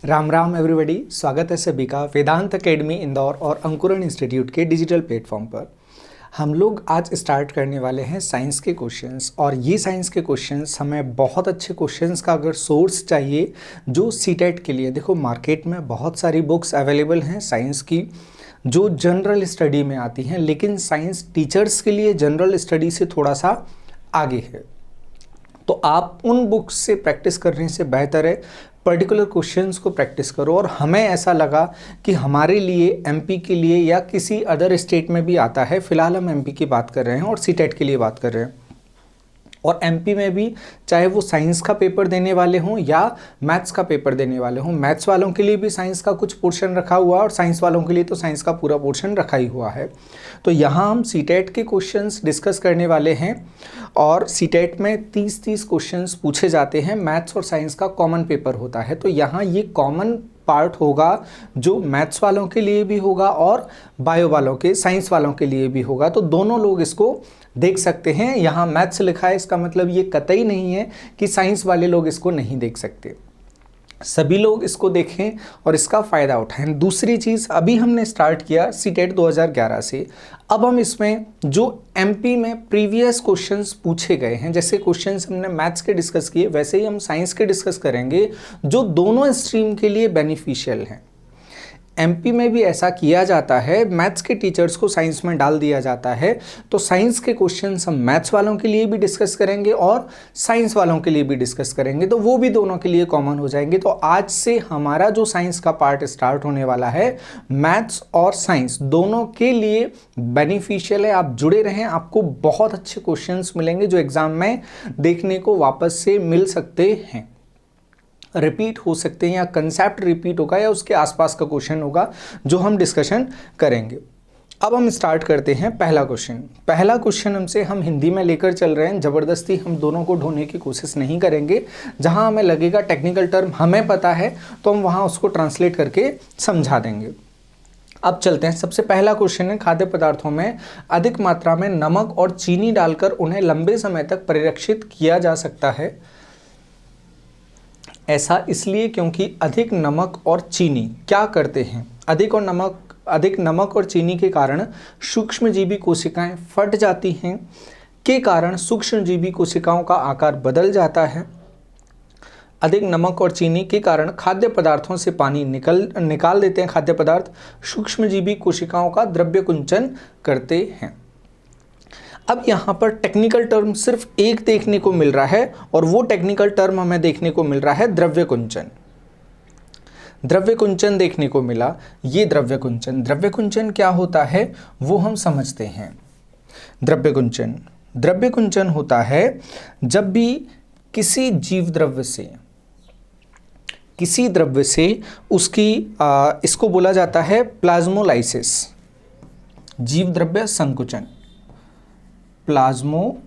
Ram Ram everybody, स्वागत है सभी का वेदांत एकेडमी इंदौर और अंकुरण इंस्टीट्यूट के डिजिटल प्लेटफॉर्म पर। हम लोग आज स्टार्ट करने वाले हैं साइंस के क्वेश्चंस, और ये साइंस के क्वेश्चंस हमें बहुत अच्छे क्वेश्चंस का अगर सोर्स चाहिए जो सीटेट के लिए। देखो, मार्केट में बहुत सारी बुक्स अवेलेबल हैं साइंस की जो जनरल स्टडी में आती हैं, लेकिन साइंस टीचर्स के लिए जनरल स्टडी से थोड़ा सा आगे है। तो आप उन बुक्स से प्रैक्टिस करने से बेहतर है पर्टिकुलर क्वेश्चंस को प्रैक्टिस करो। और हमें ऐसा लगा कि हमारे लिए एमपी के लिए या किसी अदर स्टेट में भी आता है, फिलहाल हम एमपी की बात कर रहे हैं और सीटेट के लिए बात कर रहे हैं। और एमपी में भी चाहे वो साइंस का पेपर देने वाले हों या मैथ्स का पेपर देने वाले हों, मैथ्स वालों के लिए भी साइंस का कुछ पोर्शन रखा हुआ है और साइंस वालों के लिए तो साइंस का पूरा पोर्शन रखा ही हुआ है। तो यहाँ हम सीटेट के क्वेश्चंस डिस्कस करने वाले हैं और सीटेट में 30 क्वेश्चंस पूछे जाते हैं। मैथ्स और साइंस का कॉमन पेपर होता है, तो यहाँ ये कॉमन पार्ट होगा जो मैथ्स वालों के लिए भी होगा और बायो वालों के, साइंस वालों के लिए भी होगा। तो दोनों लोग इसको देख सकते हैं। यहाँ मैथ्स लिखा है, इसका मतलब ये कतई नहीं है कि साइंस वाले लोग इसको नहीं देख सकते। सभी लोग इसको देखें और इसका फ़ायदा उठाएं। दूसरी चीज़, अभी हमने स्टार्ट किया सीटेट 2011 से। अब हम इसमें जो एमपी में प्रीवियस क्वेश्चंस पूछे गए हैं, जैसे क्वेश्चंस हमने मैथ्स के डिस्कस किए, वैसे ही हम साइंस के डिस्कस करेंगे जो दोनों स्ट्रीम के लिए बेनिफिशियल हैं। एमपी में भी ऐसा किया जाता है, मैथ्स के टीचर्स को साइंस में डाल दिया जाता है। तो साइंस के क्वेश्चंस हम मैथ्स वालों के लिए भी डिस्कस करेंगे और साइंस वालों के लिए भी डिस्कस करेंगे, तो वो भी दोनों के लिए कॉमन हो जाएंगे। तो आज से हमारा जो साइंस का पार्ट स्टार्ट होने वाला है, मैथ्स और साइंस दोनों के लिए बेनिफिशियल है। आप जुड़े रहें, आपको बहुत अच्छे क्वेश्चंस मिलेंगे जो एग्जाम में देखने को वापस से मिल सकते हैं, रिपीट हो सकते हैं, या कंसेप्ट रिपीट होगा या उसके आसपास का क्वेश्चन होगा जो हम डिस्कशन करेंगे। अब हम स्टार्ट करते हैं पहला क्वेश्चन। पहला क्वेश्चन हमसे हम हिंदी में लेकर चल रहे हैं, ज़बरदस्ती हम दोनों को ढूंढने की कोशिश नहीं करेंगे। जहां हमें लगेगा टेक्निकल टर्म हमें पता है तो हम वहां उसको ट्रांसलेट करके समझा देंगे। अब चलते हैं, सबसे पहला क्वेश्चन है, खाद्य पदार्थों में अधिक मात्रा में नमक और चीनी डालकर उन्हें लंबे समय तक परिरक्षित किया जा सकता है। ऐसा इसलिए क्योंकि अधिक नमक और चीनी क्या करते हैं, अधिक नमक और चीनी के कारण सूक्ष्मजीवी कोशिकाएं फट जाती हैं, के कारण सूक्ष्मजीवी कोशिकाओं का आकार बदल जाता है। अधिक नमक और चीनी के कारण खाद्य पदार्थों से पानी निकाल देते हैं खाद्य पदार्थ, सूक्ष्मजीवी कोशिकाओं का द्रव्य कुंचन करते हैं। अब यहाँ पर टेक्निकल टर्म सिर्फ एक देखने को मिल रहा है और वो टेक्निकल टर्म हमें देखने को मिल रहा है द्रव्य कुंचन। द्रव्य कुंचन देखने को मिला, ये द्रव्य कुंचन क्या होता है वो हम समझते हैं। द्रव्य कुंचन होता है जब भी किसी द्रव्य से उसकी इसको बोला जाता है प्लाज्मोलाइसिस, जीव द्रव्य संकुचन, प्लाज्मोलाइसिस,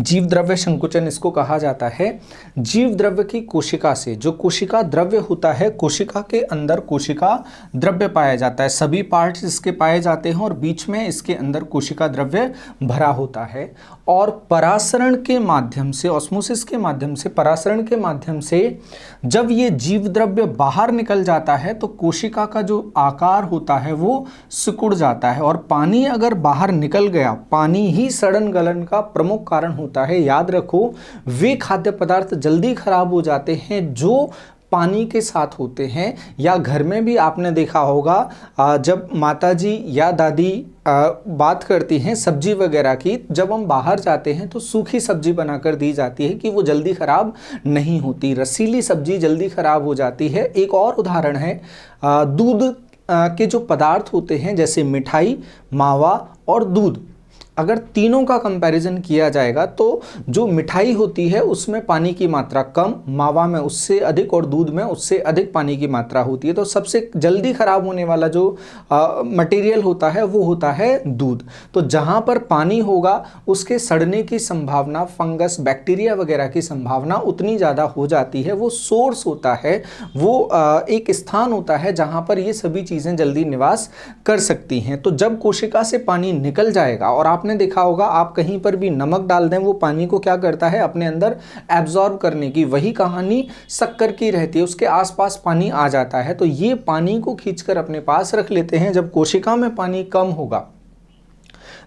जीव द्रव्य संकुचन इसको कहा जाता है। जीव द्रव्य की कोशिका से, जो कोशिका द्रव्य होता है, कोशिका के अंदर कोशिका द्रव्य पाया जाता है, सभी पार्ट्स इसके पाए जाते हैं और बीच में इसके अंदर कोशिका द्रव्य भरा होता है। और परासरण के माध्यम से, ऑस्मोसिस के माध्यम से, परासरण के माध्यम से जब ये जीव द्रव्य बाहर निकल जाता है तो कोशिका का जो आकार होता है वो सिकुड़ जाता है। और पानी अगर बाहर निकल गया, पानी ही सड़न गलन का प्रमुख कारण होता है। याद रखो, वे खाद्य पदार्थ जल्दी खराब हो जाते हैं जो पानी के साथ होते हैं। या घर में भी आपने देखा होगा जब माताजी या दादी बात करती हैं सब्जी वगैरह की, जब हम बाहर जाते हैं तो सूखी सब्जी बनाकर दी जाती है कि वो जल्दी खराब नहीं होती, रसीली सब्जी जल्दी खराब हो जाती है। एक और उदाहरण है, दूध के जो पदार्थ होते हैं जैसे मिठाई, मावा और दूध, अगर तीनों का कंपैरिजन किया जाएगा तो जो मिठाई होती है उसमें पानी की मात्रा कम, मावा में उससे अधिक और दूध में उससे अधिक पानी की मात्रा होती है। तो सबसे जल्दी खराब होने वाला जो मटेरियल होता है वो होता है दूध। तो जहाँ पर पानी होगा उसके सड़ने की संभावना, फंगस, बैक्टीरिया वगैरह की संभावना उतनी ज़्यादा हो जाती है। वो सोर्स होता है, वो एक स्थान होता है जहाँ पर ये सभी चीज़ें जल्दी निवास कर सकती हैं। तो जब कोशिका से पानी निकल जाएगा और आपने आपने देखा होगा, आप कहीं पर भी नमक डाल दें वो पानी को क्या करता है, अपने अंदर एब्जॉर्ब करने की। वही कहानी शक्कर की रहती है, उसके आसपास पानी आ जाता है, तो ये पानी को खींचकर अपने पास रख लेते हैं। जब कोशिका में पानी कम होगा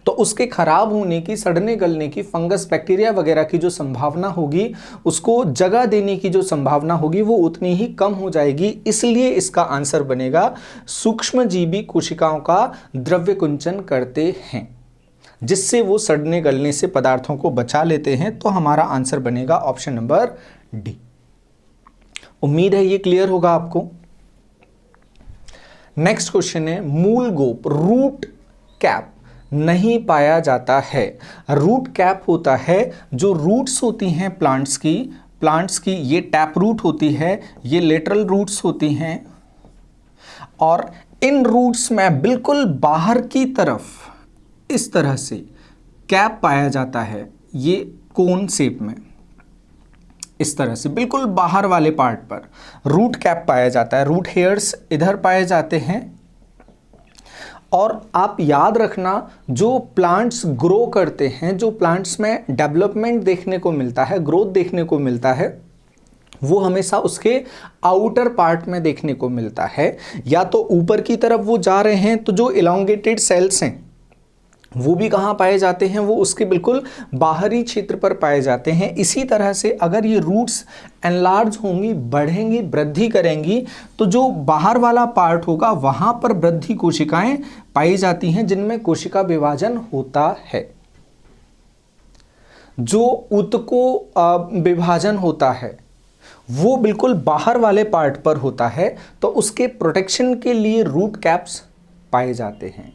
तो उसके खराब होने की, सड़ने गलने की, फंगस बैक्टीरिया वगैरह की जो संभावना होगी, उसको जगह देने की जो संभावना होगी, वो उतनी ही कम हो जाएगी। इसलिए इसका आंसर बनेगा सूक्ष्मजीवी कोशिकाओं का द्रव्य कुंचन करते हैं, जिससे वो सड़ने गलने से पदार्थों को बचा लेते हैं। तो हमारा आंसर बनेगा ऑप्शन नंबर डी। उम्मीद है ये क्लियर होगा आपको। नेक्स्ट क्वेश्चन है, मूल गोप रूट कैप नहीं पाया जाता है। रूट कैप होता है जो रूट्स होती हैं प्लांट्स की ये टैप रूट होती है, ये लेटरल रूट्स होती हैं, और इन रूट्स में बिल्कुल बाहर की तरफ इस तरह से कैप पाया जाता है, ये कोन शेप में, इस तरह से बिल्कुल बाहर वाले पार्ट पर रूट कैप पाया जाता है। रूट हेयर्स इधर पाए जाते हैं। और आप याद रखना, जो प्लांट्स ग्रो करते हैं, जो प्लांट्स में डेवलपमेंट देखने को मिलता है, ग्रोथ देखने को मिलता है, वो हमेशा उसके आउटर पार्ट में देखने को मिलता है। या तो ऊपर की तरफ वो जा रहे हैं, तो जो इलोंगेटेड सेल्स हैं वो भी कहाँ पाए जाते हैं, वो उसके बिल्कुल बाहरी क्षेत्र पर पाए जाते हैं। इसी तरह से अगर ये रूट्स एनलार्ज होंगी, बढ़ेंगी, वृद्धि करेंगी, तो जो बाहर वाला पार्ट होगा वहाँ पर वृद्धि कोशिकाएं पाई जाती हैं, जिनमें कोशिका विभाजन होता है। जो ऊतको विभाजन होता है वो बिल्कुल बाहर वाले पार्ट पर होता है, तो उसके प्रोटेक्शन के लिए रूट कैप्स पाए जाते हैं।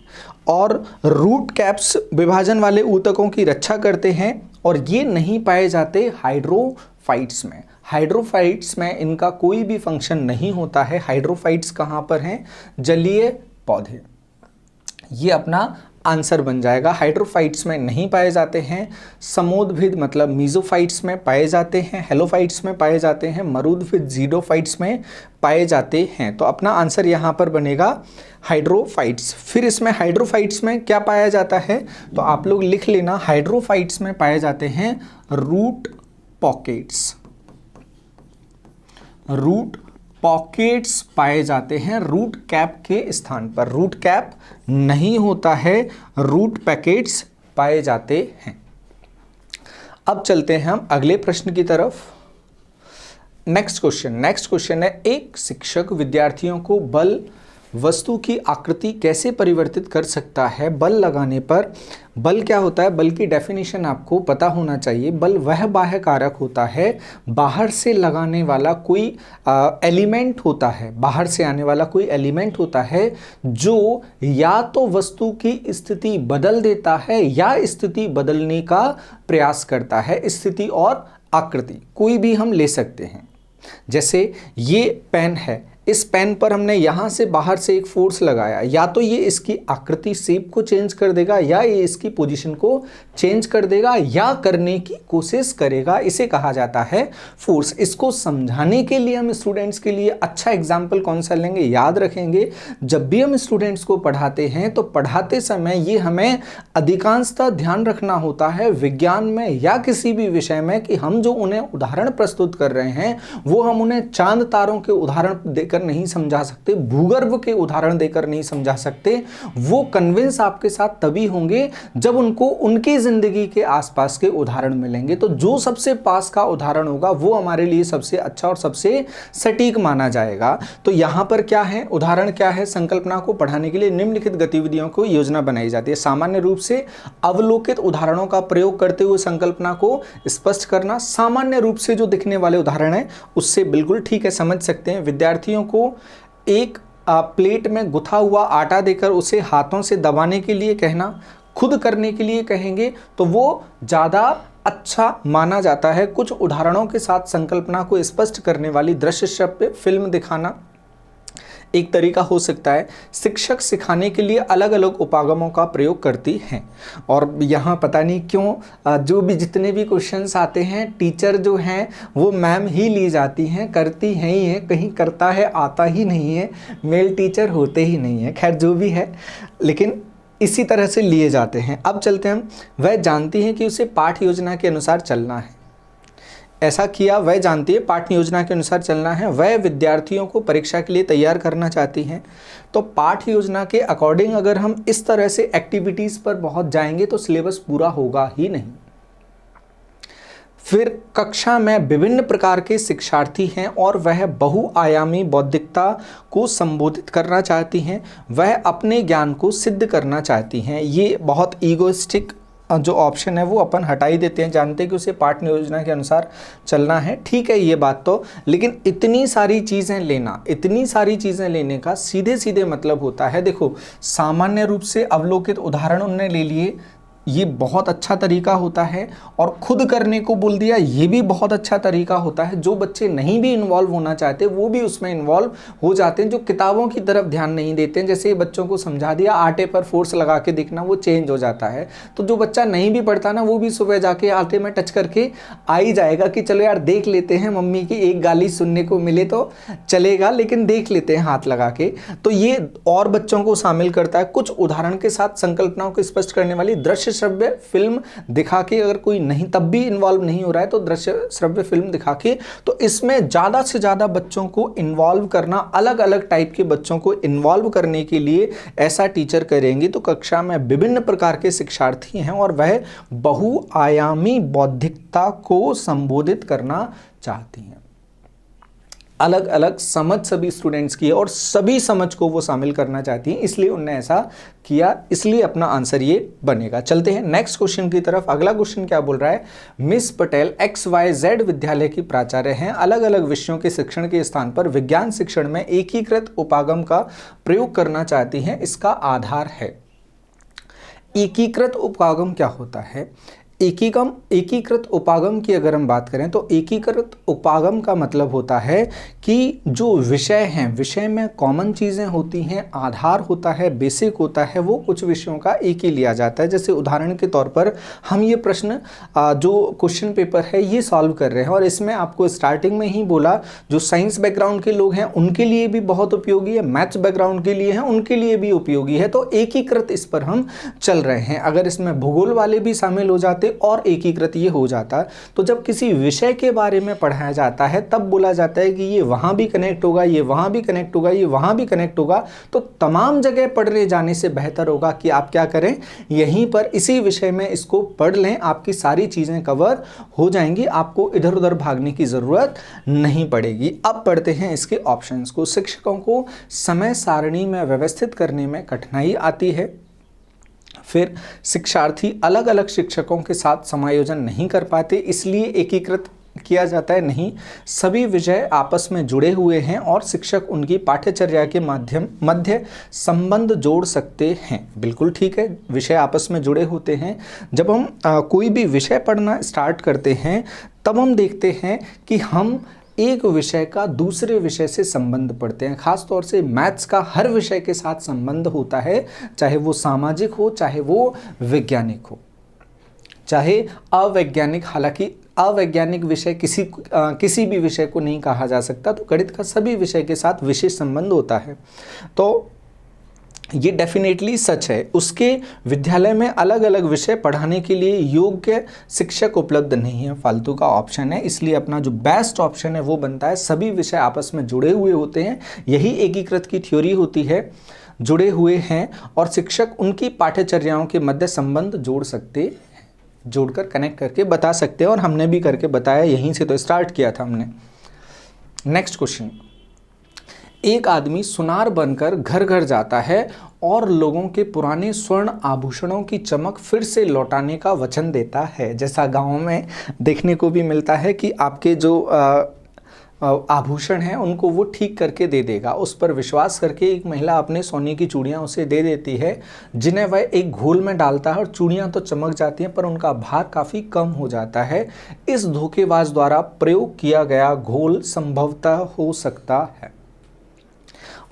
और रूट कैप्स विभाजन वाले ऊतकों की रक्षा करते हैं, और ये नहीं पाए जाते हाइड्रोफाइट्स में। हाइड्रोफाइट्स में इनका कोई भी फंक्शन नहीं होता है। हाइड्रोफाइट्स कहाँ पर हैं, जलीय पौधे। ये अपना आंसर बन जाएगा। हाइड्रोफाइट्स में नहीं पाए जाते हैं। समोद्भिद मतलब मीजोफाइट्स में पाए जाते हैं, हेलोफाइट्स में पाए जाते हैं, मरुद्भिद जीडोफाइट्स में पाए जाते हैं। तो अपना आंसर यहाँ पर बनेगा हाइड्रोफाइट्स। फिर इसमें हाइड्रोफाइट्स में क्या पाया जाता है, तो आप लोग लिख लेना, हाइड्रोफाइट्स में पाए जाते हैं रूट पॉकेट्स। रूट पॉकेट्स पाए जाते हैं रूट कैप के स्थान पर। रूट कैप नहीं होता है, रूट पैकेट्स पाए जाते हैं। अब चलते हैं हम अगले प्रश्न की तरफ। नेक्स्ट क्वेश्चन है, एक शिक्षक विद्यार्थियों को बल वस्तु की आकृति कैसे परिवर्तित कर सकता है बल लगाने पर। बल क्या होता है, बल की डेफिनेशन आपको पता होना चाहिए। बल वह बाह्य कारक होता है, बाहर से लगाने वाला कोई एलिमेंट होता है, बाहर से आने वाला कोई एलिमेंट होता है, जो या तो वस्तु की स्थिति बदल देता है या स्थिति बदलने का प्रयास करता है। स्थिति और आकृति कोई भी हम ले सकते हैं। जैसे ये पेन है, इस पेन पर हमने यहाँ से बाहर से एक फोर्स लगाया, या तो ये इसकी आकृति शेप को चेंज कर देगा, या ये इसकी पोजीशन को चेंज कर देगा, या करने की कोशिश करेगा। इसे कहा जाता है फोर्स। इसको समझाने के लिए हम स्टूडेंट्स के लिए अच्छा एग्जाम्पल कौन सा लेंगे, याद रखेंगे, जब भी हम स्टूडेंट्स को पढ़ाते हैं तो पढ़ाते समय ये हमें अधिकांशतः ध्यान रखना होता है विज्ञान में या किसी भी विषय में, कि हम जो उन्हें उदाहरण प्रस्तुत कर रहे हैं वो हम उन्हें चांद तारों के उदाहरण देकर नहीं समझा सकते, भूगर्भ के उदाहरण देकर नहीं समझा सकते। वो कन्विंस आपके साथ तभी होंगे जब उनको उनकी जिंदगी के आसपास के उदाहरण मिलेंगे। तो जो सबसे पास का उदाहरण होगा वो हमारे लिए सबसे अच्छा और सबसे सटीक माना जाएगा। तो यहां पर क्या है, उदाहरण क्या है, संकल्पना को पढ़ाने के लिए निम्नलिखित गतिविधियों को योजना बनाई जाती है। सामान्य रूप से अवलोकित उदाहरणों का प्रयोग करते हुए संकल्पना को स्पष्ट करना। सामान्य रूप से जो दिखने वाले उदाहरण है उससे बिल्कुल ठीक है, समझ सकते हैं। विद्यार्थियों को एक प्लेट में गुथा हुआ आटा देकर उसे हाथों से दबाने के लिए कहना, खुद करने के लिए कहेंगे तो वो ज़्यादा अच्छा माना जाता है। कुछ उदाहरणों के साथ संकल्पना को स्पष्ट करने वाली दृश्य श्रव्य फिल्म दिखाना एक तरीका हो सकता है। शिक्षक सिखाने के लिए अलग अलग उपागमों का प्रयोग करती हैं। और यहाँ पता नहीं क्यों जो भी जितने भी क्वेश्चंस आते हैं, टीचर जो हैं वो मैम ही ली जाती हैं, करती हैं ही हैं, कहीं करता है आता ही नहीं है, मेल टीचर होते ही नहीं है। खैर जो भी है, लेकिन इसी तरह से लिए जाते हैं। अब चलते हैं, वह जानती हैं कि उसे पाठ्य योजना के अनुसार चलना है। ऐसा किया, वह जानती है पाठ्य योजना के अनुसार चलना है, वह विद्यार्थियों को परीक्षा के लिए तैयार करना चाहती हैं। तो पाठ्य योजना के अकॉर्डिंग अगर हम इस तरह से एक्टिविटीज़ पर पहुंच जाएंगे तो सिलेबस पूरा होगा ही नहीं। फिर कक्षा में विभिन्न प्रकार के शिक्षार्थी हैं और वह बहुआयामी बौद्धिकता को संबोधित करना चाहती हैं, वह अपने ज्ञान को सिद्ध करना चाहती हैं। ये बहुत ईगोइस्टिक जो ऑप्शन है वो अपन हटा ही देते हैं, जानते हैं कि उसे पाठ्य योजना के अनुसार चलना है। ठीक है ये बात तो, लेकिन इतनी सारी चीज़ें लेने का सीधे सीधे मतलब होता है, देखो सामान्य रूप से अवलोकित उदाहरण उन्होंने ले लिए, ये बहुत अच्छा तरीका होता है, और खुद करने को बोल दिया, ये भी बहुत अच्छा तरीका होता है। जो बच्चे नहीं भी इन्वॉल्व होना चाहते वो भी उसमें इन्वॉल्व हो जाते हैं, जो किताबों की तरफ ध्यान नहीं देते हैं। जैसे बच्चों को समझा दिया आटे पर फोर्स लगा के देखना, वो चेंज हो जाता है। तो जो बच्चा नहीं भी पढ़ता ना, वो भी सुबह जाके आटे में टच करके आ ही जाएगा कि चलो यार देख लेते हैं, मम्मी की एक गाली सुनने को मिले तो चलेगा, लेकिन देख लेते हैं हाथ लगा के। तो ये और बच्चों को शामिल करता है। कुछ उदाहरण के साथ संकल्पनाओं को स्पष्ट करने वाली दृश्य श्रव्य फिल्म दिखा के, अगर कोई नहीं तब भी इन्वॉल्व नहीं हो रहा है तो दृश्य श्रव्य फिल्म दिखा के, तो इसमें ज़्यादा से ज़्यादा बच्चों को इन्वॉल्व करना, अलग अलग टाइप के बच्चों को इन्वॉल्व करने के लिए ऐसा टीचर करेंगे तो कक्षा में विभिन्न प्रकार के शिक्षार्थी हैं और वह बहुआयामी बौद्धिकता को संबोधित करना चाहती हैं। अलग अलग समझ सभी स्टूडेंट्स की है और सभी समझ को वो शामिल करना चाहती हैं, इसलिए उन्होंने ऐसा किया, इसलिए अपना आंसर ये बनेगा। चलते हैं नेक्स्ट क्वेश्चन की तरफ। अगला क्वेश्चन क्या बोल रहा है, मिस पटेल XYZ विद्यालय की प्राचार्य हैं, अलग अलग विषयों के शिक्षण के स्थान पर विज्ञान शिक्षण में एकीकृत उपागम का प्रयोग करना चाहती हैं, इसका आधार है। एकीकृत उपागम क्या होता है? एकीकृत उपागम की अगर हम बात करें तो एकीकृत उपागम का मतलब होता है कि जो विषय हैं, विषय में कॉमन चीज़ें होती हैं, आधार होता है, बेसिक होता है, वो कुछ विषयों का एक ही लिया जाता है। जैसे उदाहरण के तौर पर हम ये प्रश्न जो क्वेश्चन पेपर है ये सॉल्व कर रहे हैं और इसमें आपको स्टार्टिंग में ही बोला जो साइंस बैकग्राउंड के लोग हैं उनके लिए भी बहुत उपयोगी है, मैथ्स बैकग्राउंड के लिए हैं उनके लिए भी उपयोगी है। तो एकीकृत इस पर हम चल रहे हैं। अगर इसमें भूगोल वाले भी शामिल हो जाते और एकीकृत ये हो जाता, तो जब किसी विषय के बारे में पढ़ाया जाता है तब बोला जाता है कि ये वहाँ भी कनेक्ट होगा, ये वहाँ भी कनेक्ट होगा, ये वहाँ भी कनेक्ट होगा। तो तमाम जगह पढ़ने जाने से बेहतर होगा कि आप क्या करें, यहीं पर इसी विषय में इसको पढ़ लें, आपकी सारी चीज़ें कवर हो जाएंगी, आपको इधर उधर भागने की ज़रूरत नहीं पड़ेगी। अब पढ़ते हैं इसके ऑप्शंस को। शिक्षकों को समय सारणी में व्यवस्थित करने में कठिनाई आती है। फिर शिक्षार्थी अलग अलग शिक्षकों के साथ समायोजन नहीं कर पाते, इसलिए एकीकृत किया जाता है। नहीं, सभी विषय आपस में जुड़े हुए हैं और शिक्षक उनकी पाठ्यचर्या के मध्य संबंध जोड़ सकते हैं। बिल्कुल ठीक है, विषय आपस में जुड़े होते हैं। जब हम कोई भी विषय पढ़ना स्टार्ट करते हैं तब हम देखते हैं कि हम एक विषय का दूसरे विषय से संबंध पढ़ते हैं। खास तौर से मैथ्स का हर विषय के साथ संबंध होता है, चाहे वो सामाजिक हो, चाहे वो वैज्ञानिक हो, चाहे अवैज्ञानिक। हालांकि अवैज्ञानिक विषय किसी भी विषय को नहीं कहा जा सकता, तो गणित का सभी विषय के साथ विशेष संबंध होता है। तो ये डेफिनेटली सच है। उसके विद्यालय में अलग अलग विषय पढ़ाने के लिए योग्य शिक्षक उपलब्ध नहीं है, फालतू का ऑप्शन है। इसलिए अपना जो बेस्ट ऑप्शन है वो बनता है, सभी विषय आपस में जुड़े हुए होते हैं, यही एकीकृत की थ्योरी होती है, जुड़े हुए हैं और शिक्षक उनकी पाठ्यचर्याओं के मध्य संबंध जोड़ सकते हैं, जोड़कर कनेक्ट करके बता सकते हैं, और हमने भी करके बताया, यहीं से तो स्टार्ट किया था हमने। नेक्स्ट क्वेश्चन, एक आदमी सुनार बनकर घर घर जाता है और लोगों के पुराने स्वर्ण आभूषणों की चमक फिर से लौटाने का वचन देता है। जैसा गांव में देखने को भी मिलता है कि आपके जो आभूषण हैं उनको वो ठीक करके दे देगा। उस पर विश्वास करके एक महिला अपने सोने की चूड़ियाँ उसे दे देती है, जिन्हें वह एक घोल में डालता है और चूड़ियाँ तो चमक जाती हैं पर उनका भार काफ़ी कम हो जाता है। इस धोखेबाज द्वारा प्रयोग किया गया घोल संभवतः हो सकता है।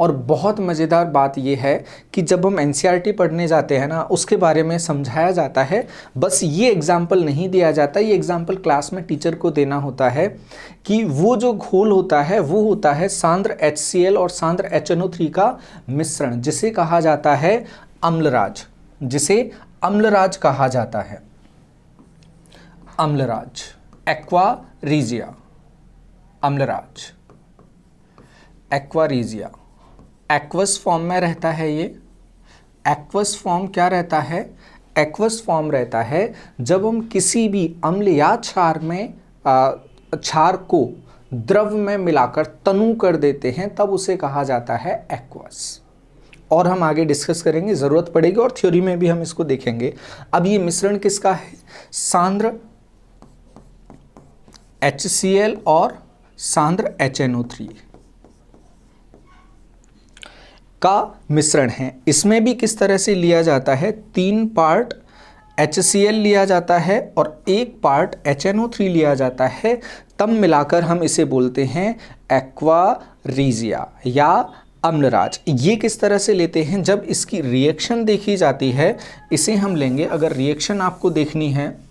और बहुत मज़ेदार बात यह है कि जब हम NCERT पढ़ने जाते हैं ना, उसके बारे में समझाया जाता है, बस ये एग्जाम्पल नहीं दिया जाता, ये एग्जाम्पल क्लास में टीचर को देना होता है कि वो जो घोल होता है वो होता है सांद्र HCl और सांद्र HNO3 का मिश्रण, जिसे कहा जाता है अम्लराज। जिसे अम्लराज कहा जाता है। Amalraj, aqua regia, Amalraj, aqua regia. Aqueous form में रहता है ये। एक्वस फॉर्म क्या रहता है? एक्वस फॉर्म रहता है जब हम किसी भी अम्ल या क्षार में क्षार को द्रव में मिलाकर तनु कर देते हैं, तब उसे कहा जाता है एक्वस। और हम आगे डिस्कस करेंगे, ज़रूरत पड़ेगी, और थ्योरी में भी हम इसको देखेंगे। अब ये मिश्रण किसका है? सांद्र HCl और सांद्र HNO3 का मिश्रण है। इसमें भी किस तरह से लिया जाता है? 3 पार्ट HCl लिया जाता है और 1 पार्ट HNO3 लिया जाता है, तब मिलाकर हम इसे बोलते हैं एक्वा रीजिया या अम्लराज। ये किस तरह से लेते हैं? जब इसकी रिएक्शन देखी जाती है, इसे हम लेंगे, अगर रिएक्शन आपको देखनी है,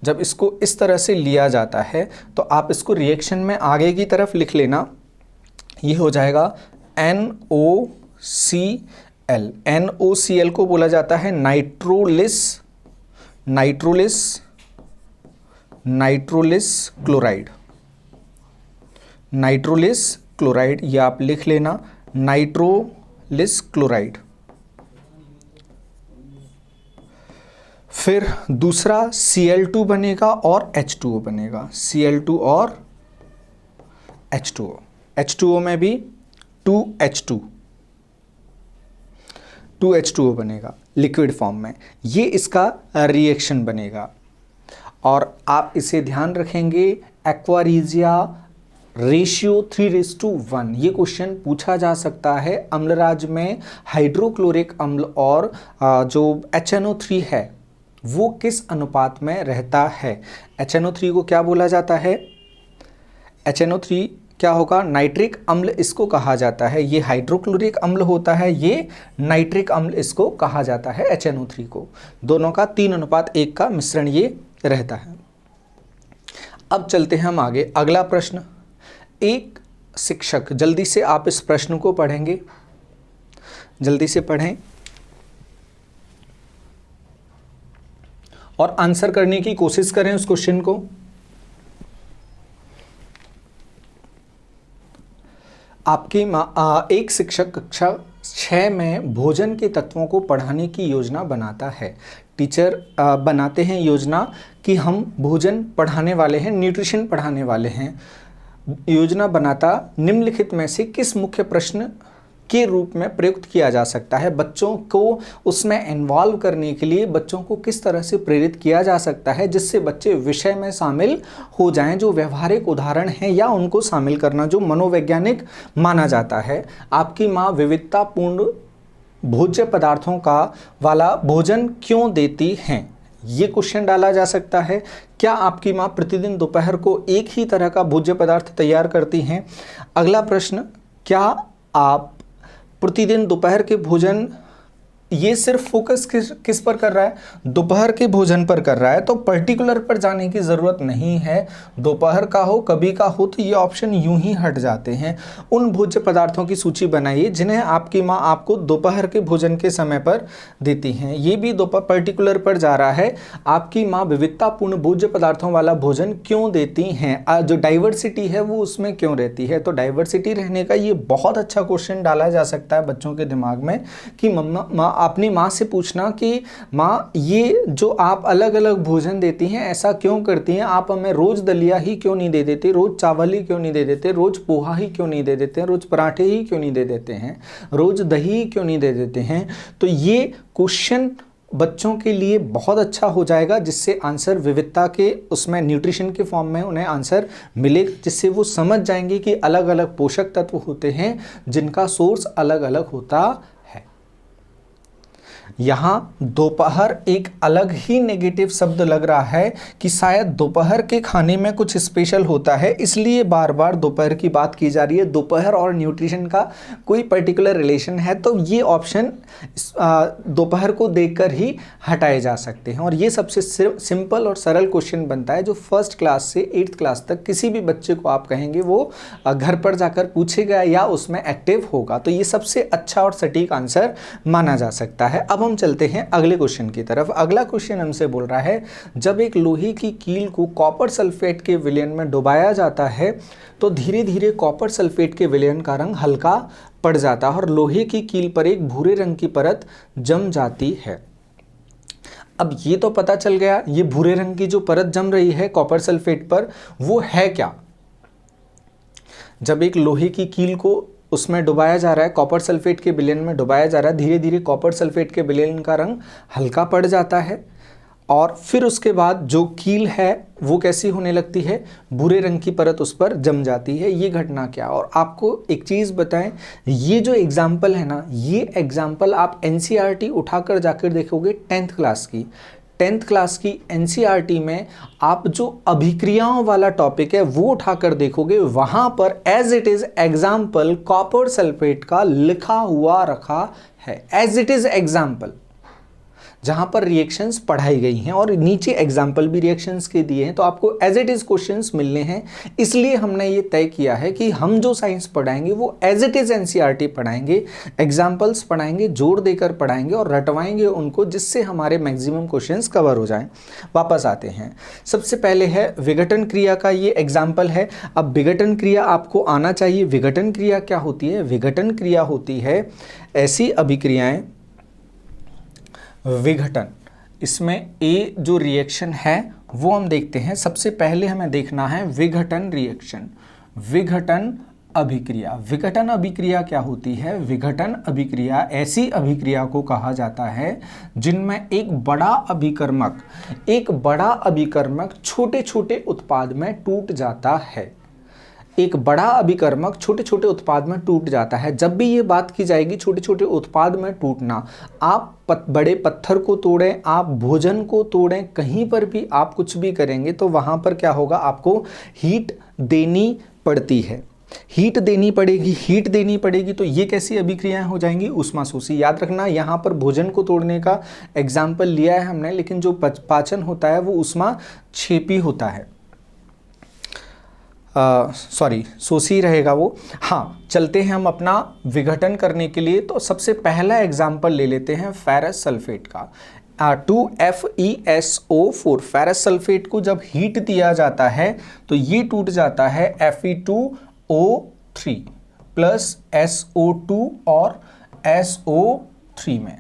जब इसको इस तरह से लिया जाता है तो आप इसको रिएक्शन में आगे की तरफ लिख लेना। ये हो जाएगा NOCl। NOCl को बोला जाता है नाइट्रोलिस क्लोराइड। नाइट्रोलिस क्लोराइड, ये आप लिख लेना, नाइट्रोलिस क्लोराइड। फिर दूसरा Cl2 बनेगा और H2O बनेगा। Cl2 और H2O। H2O में भी 2H2O बनेगा लिक्विड फॉर्म में। ये इसका रिएक्शन बनेगा। और आप इसे ध्यान रखेंगे, एक्वा रीजिया रेशियो 3:1। ये क्वेश्चन पूछा जा सकता है। अम्लराज में हाइड्रोक्लोरिक अम्ल और जो HNO3 है वो किस अनुपात में रहता है? HNO3 को क्या बोला जाता है? HNO3 क्या होगा? नाइट्रिक अम्ल इसको कहा जाता है। ये हाइड्रोक्लोरिक अम्ल होता है, ये नाइट्रिक अम्ल इसको कहा जाता है HNO3 को। दोनों का 3:1 का मिश्रण ये रहता है। अब चलते हैं हम आगे। अगला प्रश्न, एक शिक्षक, जल्दी से आप इस प्रश्न को पढ़ेंगे, जल्दी से पढ़ें और आंसर करने की कोशिश करें उस क्वेश्चन को। आपकी एक शिक्षक कक्षा 6 में भोजन के तत्वों को पढ़ाने की योजना बनाता है। टीचर बनाते हैं योजना कि हम भोजन पढ़ाने वाले हैं, न्यूट्रिशन पढ़ाने वाले हैं। योजना बनाता निम्नलिखित में से किस मुख्य प्रश्न के रूप में प्रयुक्त किया जा सकता है? बच्चों को उसमें इन्वॉल्व करने के लिए बच्चों को किस तरह से प्रेरित किया जा सकता है जिससे बच्चे विषय में शामिल हो जाएं? जो व्यवहारिक उदाहरण हैं या उनको शामिल करना जो मनोवैज्ञानिक माना जाता है। आपकी माँ विविधतापूर्ण भोज्य पदार्थों का वाला भोजन क्यों देती हैं? ये क्वेश्चन डाला जा सकता है। क्या आपकी माँ प्रतिदिन दोपहर को एक ही तरह का भोज्य पदार्थ तैयार करती हैं? अगला प्रश्न, क्या आप प्रतिदिन दोपहर के भोजन, ये सिर्फ फोकस किस पर कर रहा है? दोपहर के भोजन पर कर रहा है, तो पर्टिकुलर पर जाने की ज़रूरत नहीं है। दोपहर का हो कभी का हो तो ये ऑप्शन यूं ही हट जाते हैं। उन भोज्य पदार्थों की सूची बनाइए जिन्हें आपकी माँ आपको दोपहर के भोजन के समय पर देती हैं। ये भी दोपहर पर्टिकुलर पर जा रहा है। आपकी माँ विविधतापूर्ण भोज्य पदार्थों वाला भोजन क्यों देती हैं? जो डाइवर्सिटी है वो उसमें क्यों रहती है? तो डाइवर्सिटी रहने का ये बहुत अच्छा क्वेश्चन डाला जा सकता है बच्चों के दिमाग में कि माँ, अपनी माँ से पूछना कि माँ ये जो आप अलग अलग भोजन देती हैं ऐसा क्यों करती हैं? आप हमें रोज़ दलिया ही क्यों नहीं दे देते, रोज़ चावल ही क्यों नहीं दे देते, रोज़ पोहा ही क्यों नहीं दे देते हैं, रोज़ पराठे ही क्यों नहीं दे देते हैं, रोज़ दही ही क्यों नहीं दे देते हैं? तो ये क्वेश्चन बच्चों के लिए बहुत अच्छा हो जाएगा जिससे आंसर विविधता के उसमें न्यूट्रिशन के फॉर्म में उन्हें आंसर मिले, जिससे वो समझ जाएंगे कि अलग अलग पोषक तत्व होते हैं जिनका सोर्स अलग अलग होता है। यहाँ दोपहर एक अलग ही नेगेटिव शब्द लग रहा है कि शायद दोपहर के खाने में कुछ स्पेशल होता है, इसलिए बार बार दोपहर की बात की जा रही है। दोपहर और न्यूट्रिशन का कोई पर्टिकुलर रिलेशन है तो ये ऑप्शन दोपहर को देखकर ही हटाए जा सकते हैं। और ये सबसे सिंपल और सरल क्वेश्चन बनता है जो फर्स्ट क्लास से 8th क्लास तक किसी भी बच्चे को आप कहेंगे वो घर पर जाकर पूछेगा या उसमें एक्टिव होगा। तो ये सबसे अच्छा और सटीक आंसर माना जा सकता है। अब अब हम चलते हैं अगले क्वेश्चन की तरफ। अगला क्वेश्चन हमसे बोल रहा है जब एक लोहे की कील को कॉपर सल्फेट के विलयन में डुबाया जाता है तो धीरे धीरे कॉपर सल्फेट के विलयन का रंग हल्का पड़ जाता है और लोहे की कील पर एक भूरे रंग की परत जम जाती है। अब ये तो पता चल गया, ये भूरे रंग की जो परत जम रही है कॉपर सल्फेट पर वो है क्या। जब एक लोहे की कील को उसमें डुबाया जा रहा है, कॉपर सल्फेट के विलयन में डुबाया जा रहा है, धीरे धीरे कॉपर सल्फेट के विलयन का रंग हल्का पड़ जाता है और फिर उसके बाद जो कील है वो कैसी होने लगती है, भूरे रंग की परत उस पर जम जाती है। ये घटना क्या। और आपको एक चीज़ बताएं, ये जो एग्जाम्पल है ना, ये एग्जाम्पल आप एनसीईआरटी उठाकर जाकर देखोगे 10th क्लास की 10th क्लास की एनसीईआरटी में आप जो अभिक्रियाओं वाला टॉपिक है वो उठाकर देखोगे, वहां पर as it is example copper sulphate का लिखा हुआ रखा है, एज इट इज एग्जाम्पल, जहां पर रिएक्शंस पढ़ाई गई हैं और नीचे एग्जाम्पल भी रिएक्शंस के दिए हैं। तो आपको एज इट इज क्वेश्चंस मिलने हैं, इसलिए हमने ये तय किया है कि हम जो साइंस पढ़ाएंगे वो एज इट इज एनसीईआरटी पढ़ाएंगे, एग्जाम्पल्स पढ़ाएंगे, जोड़ देकर पढ़ाएंगे और रटवाएंगे उनको, जिससे हमारे मैक्सिमम क्वेश्चंस कवर हो जाएं। वापस आते हैं, सबसे पहले है विघटन क्रिया का ये एग्जाम्पल है। अब विघटन क्रिया आपको आना चाहिए। विघटन क्रिया क्या होती है। विघटन क्रिया होती है ऐसी अभिक्रियाएं, विघटन, इसमें ए जो रिएक्शन है वो हम देखते हैं। सबसे पहले हमें देखना है विघटन रिएक्शन, विघटन अभिक्रिया। विघटन अभिक्रिया क्या होती है। विघटन अभिक्रिया ऐसी अभिक्रिया को कहा जाता है जिनमें एक बड़ा अभिकर्मक छोटे छोटे उत्पाद में टूट जाता है। एक बड़ा अभिकर्मक छोटे छोटे उत्पाद में टूट जाता है। जब भी ये बात की जाएगी छोटे छोटे उत्पाद में टूटना, आप बड़े पत्थर को तोड़ें, आप भोजन को तोड़ें, कहीं पर भी आप कुछ भी करेंगे तो वहाँ पर क्या होगा, आपको हीट देनी पड़ती है, हीट देनी पड़ेगी। हीट देनी पड़ेगी तो ये कैसी अभिक्रियाएं हो जाएंगी, ऊष्माशोषी। याद रखना यहाँ पर भोजन को तोड़ने का एग्जाम्पल लिया है हमने, लेकिन जो पाचन होता है वो ऊष्माक्षेपी होता है, शोषी रहेगा वो। हाँ, चलते हैं हम अपना विघटन करने के लिए। तो सबसे पहला एग्जाम्पल ले लेते हैं फेरस सल्फेट का, 2FeSO4। फेरस सल्फेट को जब हीट दिया जाता है तो ये टूट जाता है Fe2O3 प्लस SO2 और SO3 में।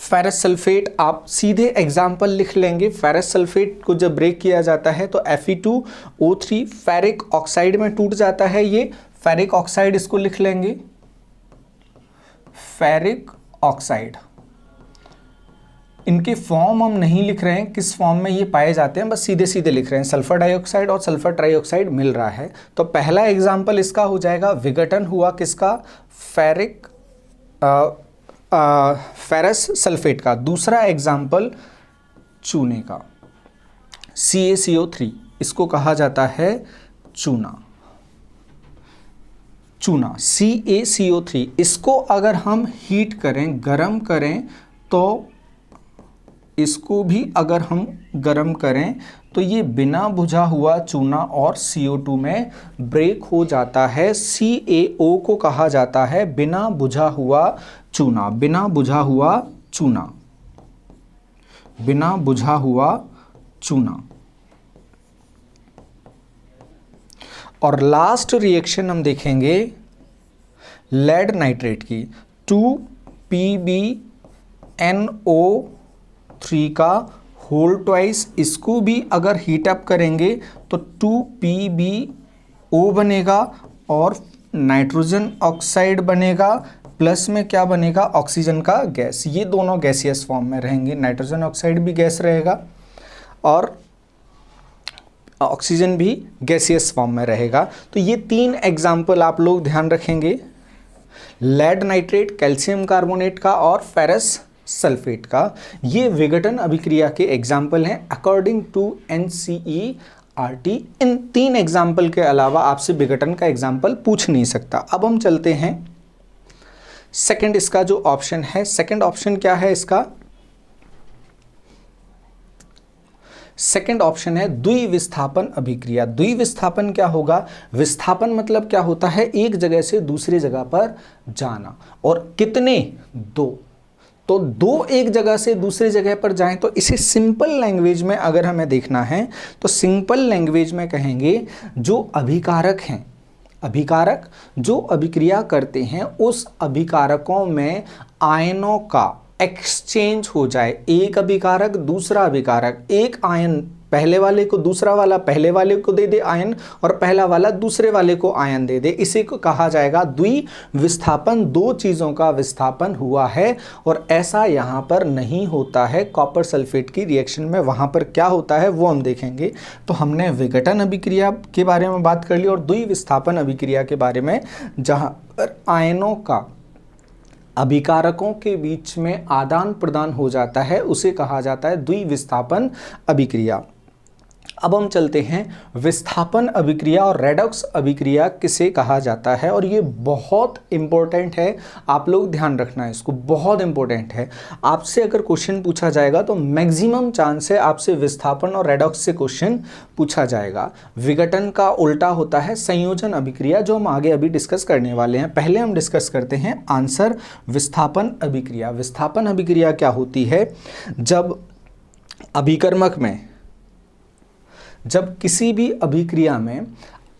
फेरस सल्फेट आप सीधे एग्जाम्पल लिख लेंगे। फेरस सल्फेट को जब ब्रेक किया जाता है तो Fe2O3 फेरिक ऑक्साइड में टूट जाता है। ये फेरिक ऑक्साइड, इसको लिख लेंगे फेरिक ऑक्साइड। इनके फॉर्म हम नहीं लिख रहे हैं, किस फॉर्म में ये पाए जाते हैं, बस सीधे सीधे लिख रहे हैं। सल्फर डाइऑक्साइड और सल्फर ट्राइऑक्साइड मिल रहा है। तो पहला एग्जाम्पल इसका हो जाएगा, विघटन हुआ किसका, फेरस सल्फेट का। दूसरा एग्जाम्पल चूने का, CaCO3, इसको कहा जाता है चूना। CaCO3, इसको अगर हम हीट करें, गर्म करें, तो इसको भी अगर हम गर्म करें तो ये बिना बुझा हुआ चूना और CO2 में ब्रेक हो जाता है। CaO को कहा जाता है बिना बुझा हुआ चूना, बिना बुझा हुआ चूना, बिना बुझा हुआ चूना। और लास्ट रिएक्शन हम देखेंगे लेड नाइट्रेट की, 2PbNO3 का होल ट्वाइस। इसको भी अगर हीट अप करेंगे तो 2PbO बनेगा और नाइट्रोजन ऑक्साइड बनेगा, प्लस में क्या बनेगा, ऑक्सीजन का गैस। ये दोनों गैसियस फॉर्म में रहेंगे, नाइट्रोजन ऑक्साइड भी गैस रहेगा और ऑक्सीजन भी गैसियस फॉर्म में रहेगा। तो ये 3 एग्जाम्पल आप लोग ध्यान रखेंगे, लेड नाइट्रेट, कैल्शियम कार्बोनेट का और फेरस सल्फेट का। ये विघटन अभिक्रिया के एग्जाम्पल हैं अकॉर्डिंग टू NCERT। इन 3 एग्जाम्पल के अलावा आपसे विघटन का एग्जाम्पल पूछ नहीं सकता। अब हम चलते हैं सेकंड, इसका जो ऑप्शन है, सेकंड ऑप्शन क्या है इसका, सेकंड ऑप्शन है द्विविस्थापन अभिक्रिया। द्विविस्थापन क्या होगा, विस्थापन मतलब क्या होता है, एक जगह से दूसरी जगह पर जाना, और कितने, 2। तो दो एक जगह से दूसरी जगह पर जाएं तो इसे सिंपल लैंग्वेज में अगर हमें देखना है तो सिंपल लैंग्वेज में कहेंगे जो अभिकारक हैं, अभिकारक जो अभिक्रिया करते हैं उस अभिकारकों में आयनों का एक्सचेंज हो जाए। एक अभिकारक दूसरा अभिकारक, एक आयन पहले वाले को दूसरा वाला पहले वाले को दे दे आयन और पहला वाला दूसरे वाले को आयन दे दे, इसी को कहा जाएगा द्विविस्थापन। दो चीज़ों का विस्थापन हुआ है और ऐसा यहाँ पर नहीं होता है कॉपर सल्फेट की रिएक्शन में। वहाँ पर क्या होता है वो हम देखेंगे। तो हमने विघटन अभिक्रिया के बारे में बात कर ली और द्विविस्थापन अभिक्रिया के बारे में, जहाँ पर आयनों का अभिकारकों के बीच में आदान प्रदान हो जाता है, उसे कहा जाता है द्विविस्थापन अभिक्रिया। अब हम चलते हैं विस्थापन अभिक्रिया और रेडॉक्स अभिक्रिया किसे कहा जाता है, और ये बहुत इंपॉर्टेंट है, आप लोग ध्यान रखना है इसको, बहुत इंपॉर्टेंट है। आपसे अगर क्वेश्चन पूछा जाएगा तो मैक्सिमम चांस है आपसे विस्थापन और रेडॉक्स से क्वेश्चन पूछा जाएगा। विघटन का उल्टा होता है संयोजन अभिक्रिया, जो हम आगे अभी डिस्कस करने वाले हैं। पहले हम डिस्कस करते हैं आंसर विस्थापन अभिक्रिया। विस्थापन अभिक्रिया क्या होती है? जब अभिकर्मक में, जब किसी भी अभिक्रिया में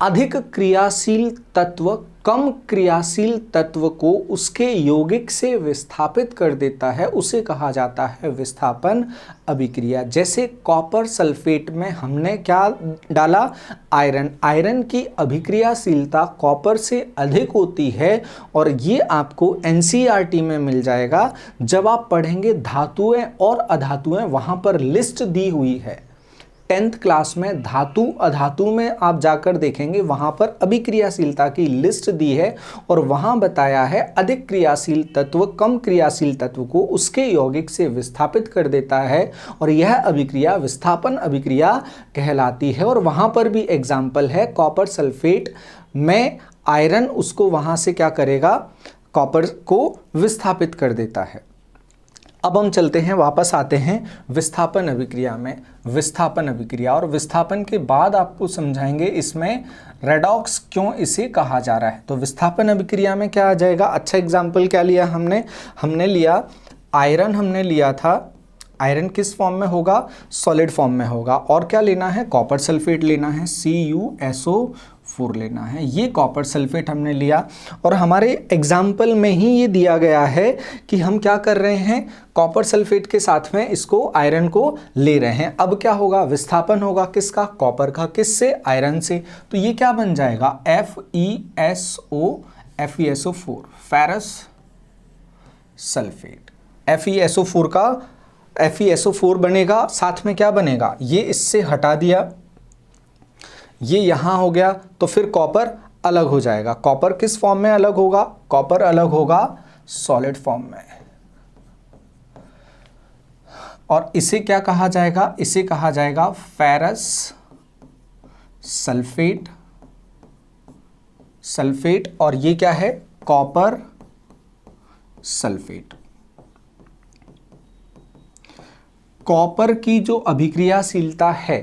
अधिक क्रियाशील तत्व कम क्रियाशील तत्व को उसके यौगिक से विस्थापित कर देता है, उसे कहा जाता है विस्थापन अभिक्रिया। जैसे कॉपर सल्फेट में हमने क्या डाला? आयरन। आयरन की अभिक्रियाशीलता कॉपर से अधिक होती है और ये आपको एनसीईआरटी में मिल जाएगा। जब आप पढ़ेंगे धातुएं और अधातुएं, वहाँ पर लिस्ट दी हुई है। 10th क्लास में धातु अधातु में आप जाकर देखेंगे, वहाँ पर अभिक्रियाशीलता की लिस्ट दी है और वहाँ बताया है अधिक क्रियाशील तत्व कम क्रियाशील तत्व को उसके यौगिक से विस्थापित कर देता है और यह अभिक्रिया विस्थापन अभिक्रिया कहलाती है। और वहाँ पर भी एग्जाम्पल है, कॉपर सल्फेट में आयरन उसको वहाँ से क्या करेगा? कॉपर को विस्थापित कर देता है। अब हम चलते हैं, वापस आते हैं विस्थापन अभिक्रिया में। विस्थापन अभिक्रिया और विस्थापन के बाद आपको समझाएंगे इसमें रेडॉक्स क्यों इसे कहा जा रहा है। तो विस्थापन अभिक्रिया में क्या आ जाएगा? अच्छा एग्जाम्पल क्या लिया हमने लिया आयरन, हमने लिया था आयरन किस फॉर्म में होगा? सॉलिड फॉर्म में होगा। और क्या लेना है? कॉपर सल्फेट लेना है, CuSO4 लेना है। ये कॉपर सल्फेट हमने लिया और हमारे एग्जाम्पल में ही ये दिया गया है कि हम क्या कर रहे हैं? कॉपर सल्फेट के साथ में इसको आयरन को ले रहे हैं। अब क्या होगा? विस्थापन होगा किसका? कॉपर का। किससे? आयरन से। तो ये क्या बन जाएगा? FeSO4 ferrous sulphate. FeSO4 का FeSO4 बनेगा, साथ में क्या बनेगा? ये इससे हटा दिया, ये यहाँ हो गया, तो फिर कॉपर अलग हो जाएगा। कॉपर किस फॉर्म में अलग होगा? कॉपर अलग होगा सॉलिड फॉर्म में। और इसे क्या कहा जाएगा? इसे कहा जाएगा फेरस सल्फेट। और ये क्या है? Copper sulphate. कॉपर की जो अभिक्रियाशीलता है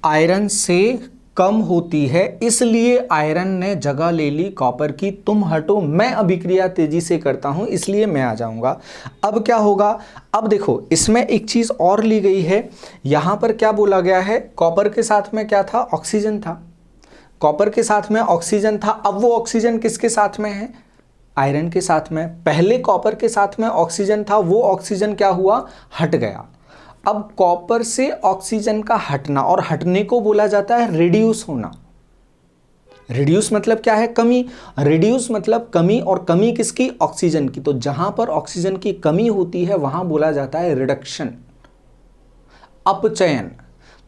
आयरन से कम होती है, इसलिए आयरन ने जगह ले ली कॉपर की। तुम हटो, मैं अभिक्रिया तेजी से करता हूं इसलिए मैं आ जाऊंगा। अब क्या होगा? अब देखो इसमें एक चीज और ली गई है। यहां पर क्या बोला गया है? कॉपर के साथ में क्या था? ऑक्सीजन था। कॉपर के साथ में ऑक्सीजन था। अब वो ऑक्सीजन किसके साथ में है? आयरन के साथ में। पहले कॉपर के साथ में ऑक्सीजन था, वो ऑक्सीजन क्या हुआ? हट गया। अब कॉपर से ऑक्सीजन का हटना, और हटने को बोला जाता है रिड्यूस होना। रिड्यूस मतलब क्या है? कमी। रिड्यूस मतलब कमी, और कमी किसकी? ऑक्सीजन की। तो जहां पर ऑक्सीजन की कमी होती है वहां बोला जाता है रिडक्शन, अपचयन।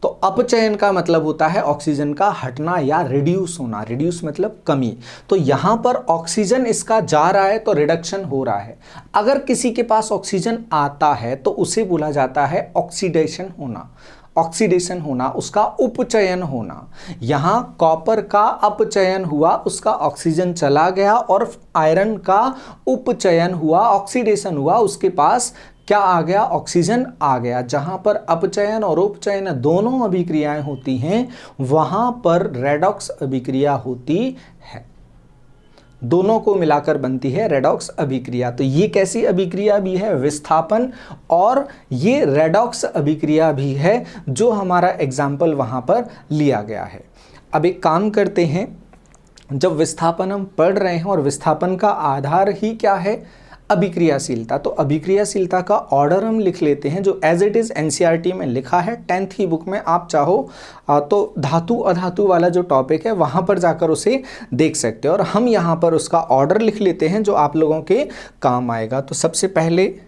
तो अपचयन का मतलब होता है ऑक्सीजन का हटना या रिड्यूस होना। रिड्यूस मतलब कमी। तो यहां पर ऑक्सीजन इसका जा रहा है तो रिडक्शन हो रहा है। अगर किसी के पास ऑक्सीजन आता है तो उसे बोला जाता है ऑक्सीडेशन होना। ऑक्सीडेशन होना, उसका उपचयन होना। यहां कॉपर का अपचयन हुआ, उसका ऑक्सीजन चला गया, और आयरन का उपचयन हुआ, ऑक्सीडेशन हुआ, उसके पास क्या आ गया? ऑक्सीजन आ गया। जहां पर अपचयन और उपचयन दोनों अभिक्रियाएं होती हैं वहां पर रेडॉक्स अभिक्रिया होती है। दोनों को मिलाकर बनती है रेडॉक्स अभिक्रिया। तो ये कैसी अभिक्रिया भी है? विस्थापन, और ये रेडॉक्स अभिक्रिया भी है जो हमारा एग्जाम्पल वहाँ पर लिया गया है। अब एक काम करते हैं, जब विस्थापन हम पढ़ रहे हैं और विस्थापन का आधार ही क्या है? अभिक्रियाशीलता। तो अभिक्रियाशीलता का ऑर्डर हम लिख लेते हैं जो एज इट इज़ एनसीईआरटी में लिखा है। 10th की बुक में आप चाहो तो धातु अधातु वाला जो टॉपिक है वहाँ पर जाकर उसे देख सकते हो, और हम यहाँ पर उसका ऑर्डर लिख लेते हैं जो आप लोगों के काम आएगा। तो सबसे पहले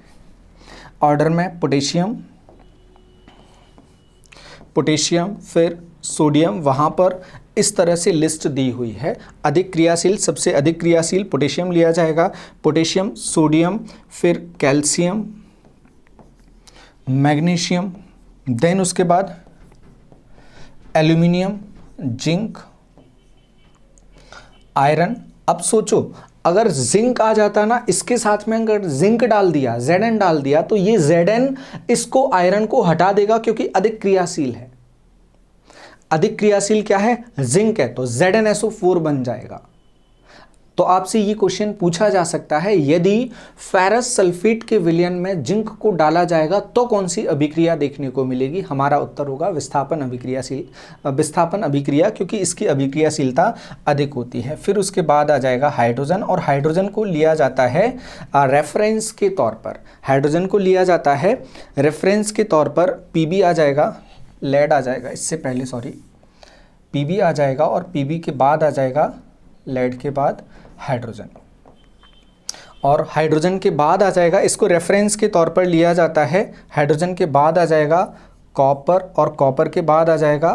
ऑर्डर में पोटेशियम, फिर सोडियम, वहाँ पर इस तरह से लिस्ट दी हुई है। अधिक क्रियाशील, सबसे अधिक क्रियाशील पोटेशियम लिया जाएगा, पोटेशियम, सोडियम, फिर कैल्शियम, मैग्नीशियम, देन उसके बाद एल्यूमिनियम, जिंक, आयरन। अब सोचो अगर जिंक आ जाता ना, इसके साथ में अगर जिंक डाल दिया, Zn डाल दिया, तो ये Zn इसको आयरन को हटा देगा क्योंकि अधिक क्रियाशील है। अधिक क्रियाशील क्या है? जिंक है, तो ZnSO4 बन जाएगा। तो आपसे ये क्वेश्चन पूछा जा सकता है, यदि फेरस सल्फेट के विलयन में जिंक को डाला जाएगा तो कौन सी अभिक्रिया देखने को मिलेगी? हमारा उत्तर होगा विस्थापन अभिक्रिया, क्योंकि इसकी अभिक्रियाशीलता अधिक होती है। फिर उसके बाद आ जाएगा हाइड्रोजन, और हाइड्रोजन को लिया जाता है रेफरेंस के तौर पर। हाइड्रोजन को लिया जाता है रेफरेंस के तौर पर। पीबी आ जाएगा, लेड आ जाएगा, इससे पहले सॉरी, पीबी आ जाएगा, और पीबी के बाद आ जाएगा लेड के बाद हाइड्रोजन, और हाइड्रोजन के बाद आ जाएगा, इसको रेफरेंस के तौर पर लिया जाता है। हाइड्रोजन के बाद आ जाएगा कॉपर, और कॉपर के बाद आ जाएगा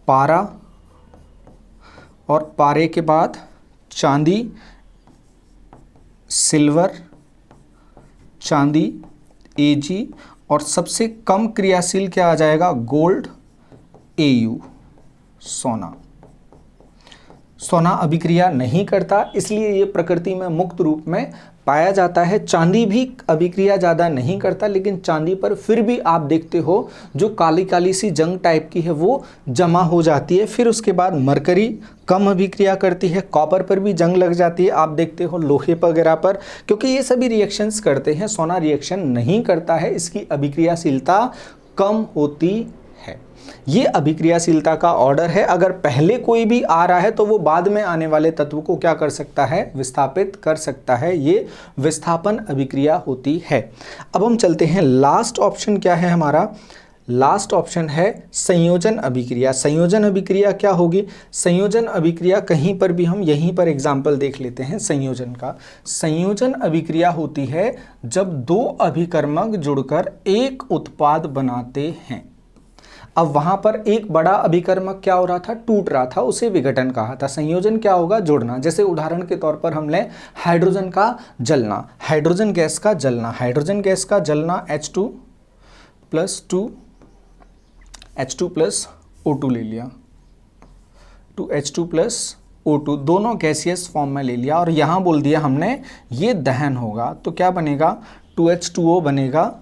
पारा, और पारे के बाद चांदी, सिल्वर, चांदी, एजी, और सबसे कम क्रियाशील क्या आ जाएगा? गोल्ड, एयू, सोना। सोना अभिक्रिया नहीं करता, इसलिए ये प्रकृति में मुक्त रूप में पाया जाता है। चांदी भी अभिक्रिया ज़्यादा नहीं करता, लेकिन चांदी पर फिर भी आप देखते हो जो काली काली सी जंग टाइप की है वो जमा हो जाती है। फिर उसके बाद मरकरी कम अभिक्रिया करती है, कॉपर पर भी जंग लग जाती है, आप देखते हो लोहे वगैरह पर, क्योंकि ये सभी रिएक्शंस करते हैं। सोना रिएक्शन नहीं करता है, इसकी अभिक्रियाशीलता कम होती है। ये अभिक्रियाशीलता का ऑर्डर है। अगर पहले कोई भी आ रहा है तो वो बाद में आने वाले तत्व को क्या कर सकता है? विस्थापित कर सकता है। ये विस्थापन अभिक्रिया होती है। अब हम चलते हैं, लास्ट ऑप्शन क्या है हमारा? लास्ट ऑप्शन है संयोजन अभिक्रिया। संयोजन अभिक्रिया क्या होगी? संयोजन अभिक्रिया कहीं पर भी हम यहीं पर एग्जाम्पल देख लेते हैं संयोजन का। संयोजन अभिक्रिया होती है जब दो अभिकर्मक जुड़कर एक उत्पाद बनाते हैं। अब वहां पर एक बड़ा अभिकर्मक क्या हो रहा था? टूट रहा था, उसे विघटन कहा था। संयोजन क्या होगा? जोड़ना। जैसे उदाहरण के तौर पर हम लें हाइड्रोजन का जलना, हाइड्रोजन गैस का जलना। हाइड्रोजन गैस का जलना H2+O2 ले लिया, 2H2+O2 दोनों गैसियस फॉर्म में ले लिया, और यहाँ बोल दिया हमने ये दहन होगा, तो क्या बनेगा? 2H2O बनेगा,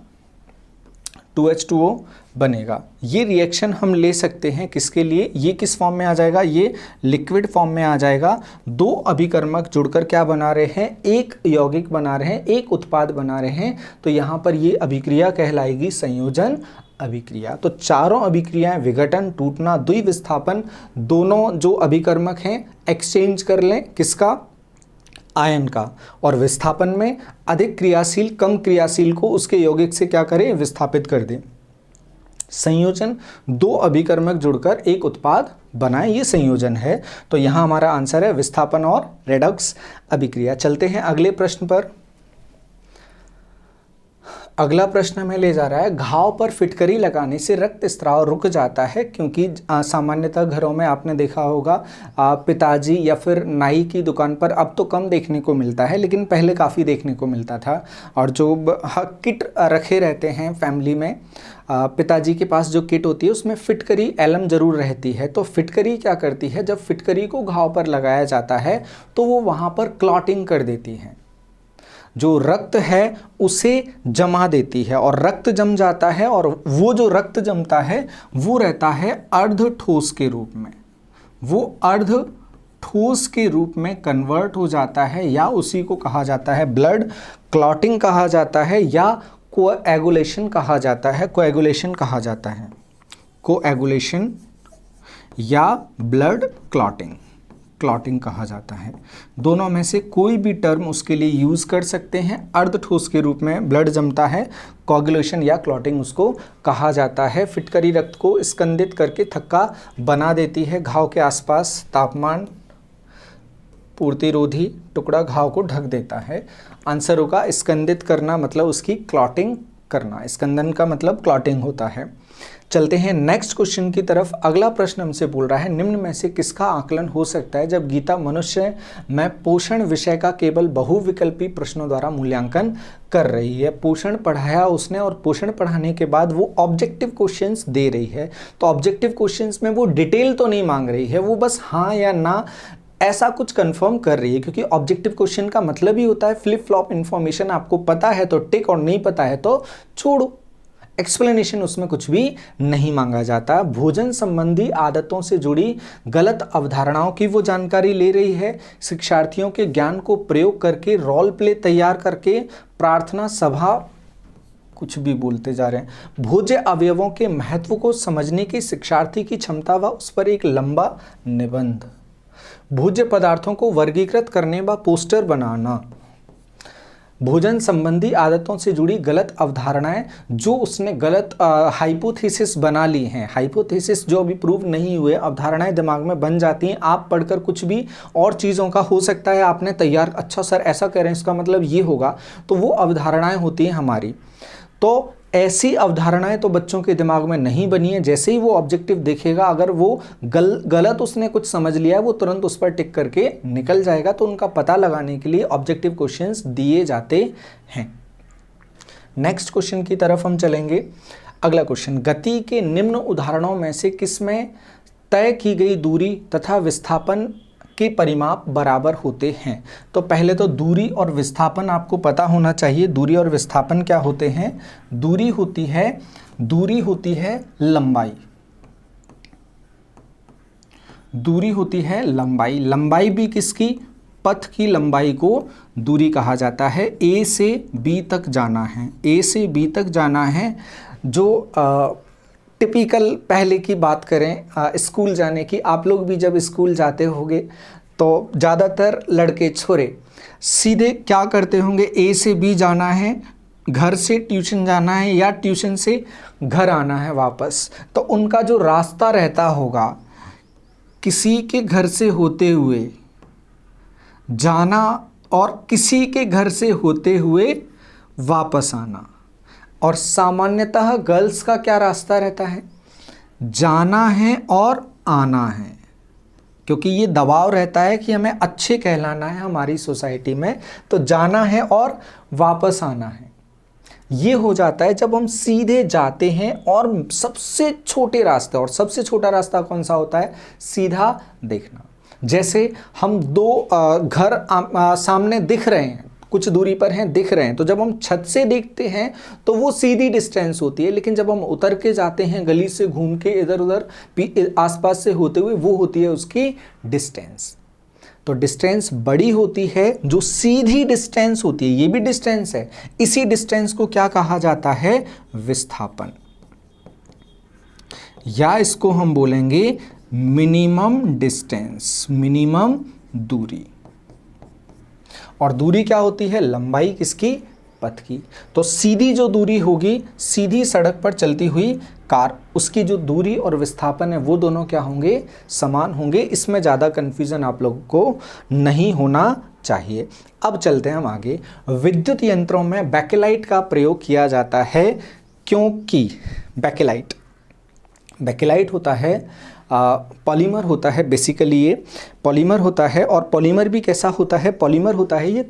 2H2O बनेगा। ये रिएक्शन हम ले सकते हैं किसके लिए? ये किस फॉर्म में आ जाएगा? ये लिक्विड फॉर्म में आ जाएगा। दो अभिकर्मक जुड़कर क्या बना रहे हैं? एक यौगिक बना रहे हैं, एक उत्पाद बना रहे हैं। तो यहाँ पर ये अभिक्रिया कहलाएगी संयोजन अभिक्रिया। तो चारों अभिक्रियाएं, विघटन, टूटना, द्विविस्थापन, दोनों जो अभिकर्मक हैं एक्सचेंज कर लें किसका? आयन का। और विस्थापन में अधिक क्रियाशील कम क्रियाशील को उसके यौगिक से क्या करें? विस्थापित कर दें। संयोजन, दो अभिकर्मक जुड़कर एक उत्पाद बनाएं, ये संयोजन है। तो यहाँ हमारा आंसर है विस्थापन और रेडॉक्स अभिक्रिया। चलते हैं अगले प्रश्न पर। अगला प्रश्न हमें ले जा रहा है, घाव पर फिटकरी लगाने से रक्त स्राव रुक जाता है, क्योंकि सामान्यतः घरों में आपने देखा होगा पिताजी या फिर नाई की दुकान पर, अब तो कम देखने को मिलता है लेकिन पहले काफ़ी देखने को मिलता था, और जो किट रखे रहते हैं फैमिली में, पिताजी के पास जो किट होती है उसमें फिटकरी एलम जरूर रहती है। तो फिटकरी क्या करती है? जब फिटकरी को घाव पर लगाया जाता है तो वो वहाँ पर क्लॉटिंग कर देती है, जो रक्त है उसे जमा देती है, और रक्त जम जाता है, और वो जो रक्त जमता है वो रहता है अर्ध ठोस के रूप में, वो अर्ध ठोस के रूप में कन्वर्ट हो जाता है, या उसी को कहा जाता है ब्लड क्लॉटिंग कहा जाता है, या कोएगुलेशन कहा जाता है। कोएगुलेशन कहा जाता है, कोएगुलेशन या ब्लड क्लॉटिंग कहा जाता है। दोनों में से कोई भी टर्म उसके लिए यूज़ कर सकते हैं। अर्ध ठोस के रूप में ब्लड जमता है, कोएगुलेशन या क्लॉटिंग उसको कहा जाता है। फिटकरी रक्त को स्कंदित करके थक्का बना देती है। घाव के आसपास तापमान पूर्तिरोधी टुकड़ा घाव को ढक देता है। आंसर होगा स्कंदित करना, मतलब उसकी क्लॉटिंग करना। स्कंदन का मतलब क्लॉटिंग होता है। चलते हैं नेक्स्ट क्वेश्चन की तरफ। अगला प्रश्न हमसे बोल रहा है, निम्न में से किसका आकलन हो सकता है जब गीता मनुष्य में पोषण विषय का केवल बहुविकल्पी प्रश्नों द्वारा मूल्यांकन कर रही है। पोषण पढ़ाया उसने, और पोषण पढ़ाने के बाद वो ऑब्जेक्टिव क्वेश्चंस दे रही है। तो ऑब्जेक्टिव क्वेश्चंस में वो डिटेल तो नहीं मांग रही है, वो बस हाँ या ना ऐसा कुछ कंफर्म कर रही है, क्योंकि ऑब्जेक्टिव क्वेश्चन का मतलब ही होता है फ्लिप फ्लॉप इन्फॉर्मेशन। आपको पता है तो टिक, और नहीं पता है तो छोड़ो। एक्सप्लेनेशन उसमें कुछ भी नहीं मांगा जाता। भोजन संबंधी आदतों से जुड़ी गलत अवधारणाओं की वो जानकारी ले रही है। शिक्षार्थियों के ज्ञान को प्रयोग करके रोल प्ले तैयार करके प्रार्थना सभा, कुछ भी बोलते जा रहे हैं। भोज्य अवयवों के महत्व को समझने की शिक्षार्थी की क्षमता व उस पर एक लंबा निबंध। भोज्य पदार्थों को वर्गीकृत करने व पोस्टर बनाना। भोजन संबंधी आदतों से जुड़ी गलत अवधारणाएं जो उसने गलत हाइपोथेसिस बना ली हैं। हाइपोथेसिस जो अभी प्रूव नहीं हुए, अवधारणाएं दिमाग में बन जाती हैं। आप पढ़कर कुछ भी और चीज़ों का हो सकता है आपने तैयार, अच्छा सर ऐसा कह रहे हैं इसका मतलब ये होगा, तो वो अवधारणाएं होती हैं हमारी। तो ऐसी अवधारणाएं तो बच्चों के दिमाग में नहीं बनी है। जैसे ही वो ऑब्जेक्टिव देखेगा, अगर वो गलत उसने कुछ समझ लिया है, वो तुरंत उस पर टिक करके निकल जाएगा। तो उनका पता लगाने के लिए ऑब्जेक्टिव क्वेश्चंस दिए जाते हैं। नेक्स्ट क्वेश्चन की तरफ हम चलेंगे। अगला क्वेश्चन, गति के निम्न उदाहरणों में से किसमें तय की गई दूरी तथा विस्थापन के परिमाप बराबर होते हैं? तो पहले तो दूरी और विस्थापन आपको पता होना चाहिए। दूरी और विस्थापन क्या होते हैं? दूरी होती है लंबाई। दूरी होती है लंबाई। लंबाई भी किसकी? पथ की लंबाई को दूरी कहा जाता है। ए से बी तक जाना है, ए से बी तक जाना है। जो टिपिकल पहले की बात करें स्कूल जाने की, आप लोग भी जब स्कूल जाते होंगे तो ज़्यादातर लड़के छोरे सीधे क्या करते होंगे? ए से बी जाना है, घर से ट्यूशन जाना है, या ट्यूशन से घर आना है वापस। तो उनका जो रास्ता रहता होगा, किसी के घर से होते हुए जाना और किसी के घर से होते हुए वापस आना। और सामान्यतः गर्ल्स का क्या रास्ता रहता है? जाना है और आना है, क्योंकि ये दबाव रहता है कि हमें अच्छे कहलाना है हमारी सोसाइटी में, तो जाना है और वापस आना है। ये हो जाता है जब हम सीधे जाते हैं। और सबसे छोटे रास्ते, और सबसे छोटा रास्ता कौन सा होता है? सीधा देखना। जैसे हम दो घर सामने दिख रहे हैं, कुछ दूरी पर हैं, दिख रहे हैं, तो जब हम छत से देखते हैं तो वो सीधी डिस्टेंस होती है। लेकिन जब हम उतर के जाते हैं, गली से घूम के इधर उधर आसपास से होते हुए, वो होती है उसकी डिस्टेंस। तो डिस्टेंस बड़ी होती है, जो सीधी डिस्टेंस होती है, ये भी डिस्टेंस है। इसी डिस्टेंस को क्या कहा जाता है? विस्थापन, या इसको हम बोलेंगे मिनिमम डिस्टेंस, मिनिमम दूरी। और दूरी क्या होती है? लंबाई किसकी? पथ की। तो सीधी जो दूरी होगी, सीधी सड़क पर चलती हुई कार, उसकी जो दूरी और विस्थापन है वो दोनों क्या होंगे? समान होंगे। इसमें ज़्यादा कन्फ्यूज़न आप लोगों को नहीं होना चाहिए। अब चलते हैं हम आगे। विद्युत यंत्रों में बैकेलाइट का प्रयोग किया जाता है, क्योंकि बैकेलाइट होता है पॉलीमर होता है। बेसिकली ये पॉलीमर होता है। और पॉलीमर भी कैसा होता है? पॉलीमर होता है ये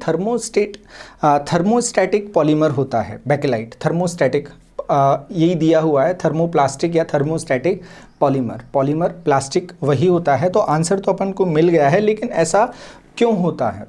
थर्मोस्टैटिक पॉलीमर होता है बैकेलाइट। थर्मोस्टैटिक यही दिया हुआ है, थर्मोप्लास्टिक या थर्मोस्टैटिक पॉलीमर प्लास्टिक वही होता है। तो आंसर तो अपन को मिल गया है, लेकिन ऐसा क्यों होता है?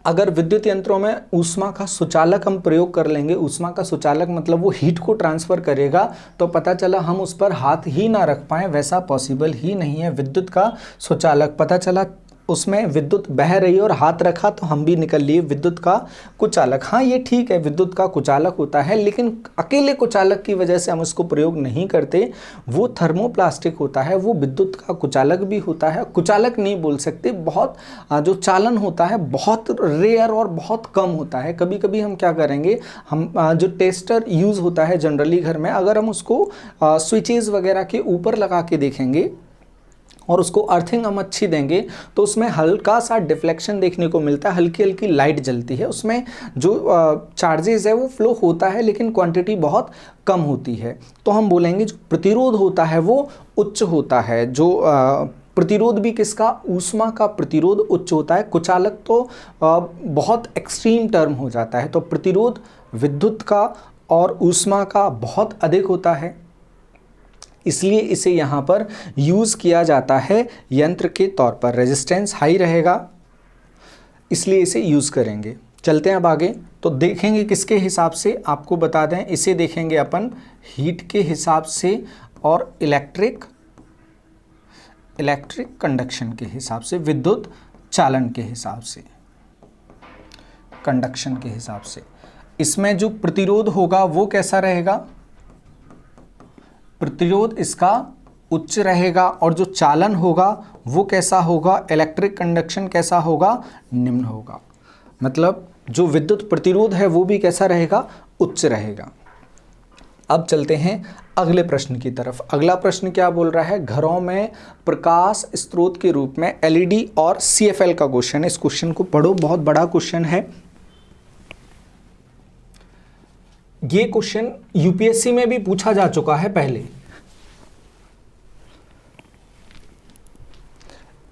अगर विद्युत यंत्रों में ऊष्मा का सुचालक हम प्रयोग कर लेंगे, ऊष्मा का सुचालक मतलब वो हीट को ट्रांसफ़र करेगा, तो पता चला हम उस पर हाथ ही ना रख पाएँ, वैसा पॉसिबल ही नहीं है। विद्युत का सुचालक, पता चला उसमें विद्युत बह रही है और हाथ रखा तो हम भी निकल लिए, विद्युत का कुचालक। हाँ ये ठीक है, विद्युत का कुचालक होता है, लेकिन अकेले कुचालक की वजह से हम उसको प्रयोग नहीं करते। वो थर्मोप्लास्टिक होता है, वो विद्युत का कुचालक भी होता है। कुचालक नहीं बोल सकते, बहुत जो चालन होता है बहुत रेयर और बहुत कम होता है। कभी कभी हम क्या करेंगे, हम जो टेस्टर यूज़ होता है जनरली घर में, अगर हम उसको स्विचेज़ वगैरह के ऊपर लगा के देखेंगे और उसको अर्थिंग हम अच्छी देंगे तो उसमें हल्का सा डिफ्लेक्शन देखने को मिलता है, हल्की हल्की लाइट जलती है, उसमें जो चार्जेस है वो फ्लो होता है लेकिन क्वांटिटी बहुत कम होती है। तो हम बोलेंगे जो प्रतिरोध होता है वो उच्च होता है। जो प्रतिरोध भी किसका, ऊष्मा का प्रतिरोध उच्च होता है। कुचालक तो बहुत एक्सट्रीम टर्म हो जाता है। तो प्रतिरोध विद्युत का और ऊष्मा का बहुत अधिक होता है, इसलिए इसे यहाँ पर यूज़ किया जाता है यंत्र के तौर पर। रेजिस्टेंस हाई रहेगा इसलिए इसे यूज़ करेंगे। चलते हैं अब आगे, तो देखेंगे किसके हिसाब से, आपको बता दें इसे देखेंगे अपन हीट के हिसाब से और इलेक्ट्रिक कंडक्शन के हिसाब से, विद्युत चालन के हिसाब से, कंडक्शन के हिसाब से। इसमें जो प्रतिरोध होगा वो कैसा रहेगा, प्रतिरोध इसका उच्च रहेगा, और जो चालन होगा वो कैसा होगा, इलेक्ट्रिक कंडक्शन कैसा होगा, निम्न होगा। मतलब जो विद्युत प्रतिरोध है वो भी कैसा रहेगा, उच्च रहेगा। अब चलते हैं अगले प्रश्न की तरफ। अगला प्रश्न क्या बोल रहा है, घरों में प्रकाश स्रोत के रूप में एलईडी और सीएफएल का क्वेश्चन है। इस क्वेश्चन को पढ़ो, बहुत बड़ा क्वेश्चन है। ये क्वेश्चन यूपीएससी में भी पूछा जा चुका है पहले।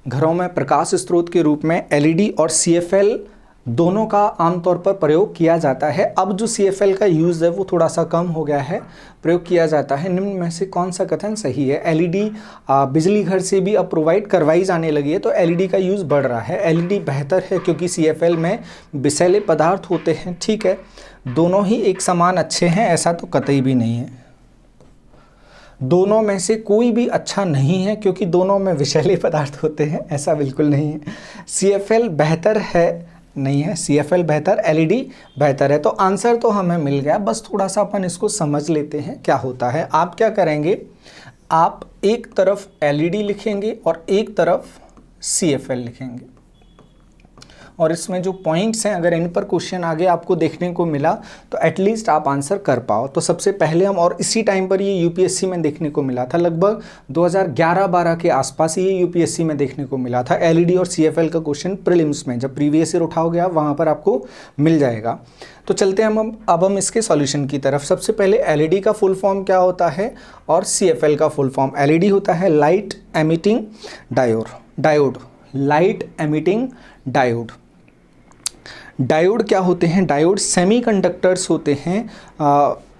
घरों में प्रकाश स्रोत के रूप में एलईडी और सीएफएल दोनों का आमतौर पर प्रयोग किया जाता है। अब जो सीएफएल का यूज़ है वो थोड़ा सा कम हो गया है, प्रयोग किया जाता है। निम्न में से कौन सा कथन सही है। एलईडी बिजली घर से भी अब प्रोवाइड करवाई जाने लगी है, तो एलईडी का यूज़ बढ़ रहा है। एलईडी बेहतर है क्योंकि सीएफएल में विषैले पदार्थ होते हैं। ठीक है, दोनों ही एक समान अच्छे हैं ऐसा तो कतई भी नहीं है। दोनों में से कोई भी अच्छा नहीं है क्योंकि दोनों में विषैले पदार्थ होते हैं, ऐसा बिल्कुल नहीं है। सीएफएल बेहतर है, नहीं है। सीएफएल बेहतर, एलईडी बेहतर है। तो आंसर तो हमें मिल गया, बस थोड़ा सा अपन इसको समझ लेते हैं क्या होता है। आप क्या करेंगे, आप एक तरफ एलईडी लिखेंगे और एक तरफ सीएफएल लिखेंगे, और इसमें जो पॉइंट्स हैं अगर इन पर क्वेश्चन आगे आपको देखने को मिला तो एटलीस्ट आप आंसर कर पाओ। तो सबसे पहले हम, और इसी टाइम पर ये यूपीएससी में देखने को मिला था, लगभग 2011-12 के आसपास ये यूपीएससी में देखने को मिला था। एलईडी और सीएफएल का क्वेश्चन प्रीलिम्स में, जब प्रीवियस ईयर उठाओगे आप वहाँ पर आपको मिल जाएगा। तो चलते हैं अब हम इसके सॉल्यूशन की तरफ। सबसे पहले एलईडी का फुल फॉर्म क्या होता है और सीएफएल का फुल फॉर्म। एलईडी होता है light emitting diode, light emitting diode. Diode क्या होते हैं, डायोड सेमीकंडक्टर्स होते हैं,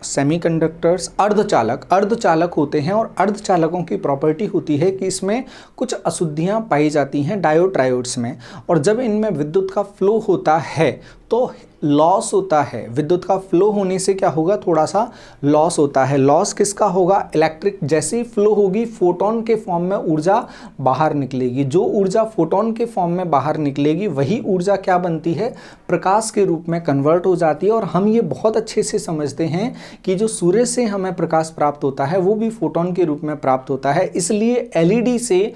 सेमीकंडक्टर्स अर्धचालक होते हैं। और अर्धचालकों की प्रॉपर्टी होती है कि इसमें कुछ अशुद्धियां पाई जाती हैं डायोड्स में, और जब इनमें विद्युत का फ्लो होता है तो लॉस होता है। विद्युत का फ्लो होने से क्या होगा, थोड़ा सा लॉस होता है। लॉस किसका होगा, इलेक्ट्रिक। जैसे ही फ्लो होगी फोटोन के फॉर्म में ऊर्जा बाहर निकलेगी। जो ऊर्जा फोटोन के फॉर्म में बाहर निकलेगी वही ऊर्जा क्या बनती है, प्रकाश के रूप में कन्वर्ट हो जाती है। और हम ये बहुत अच्छे से समझते हैं कि जो सूर्य से हमें प्रकाश प्राप्त होता है वो भी फोटोन के रूप में प्राप्त होता है। इसलिए एलईडी से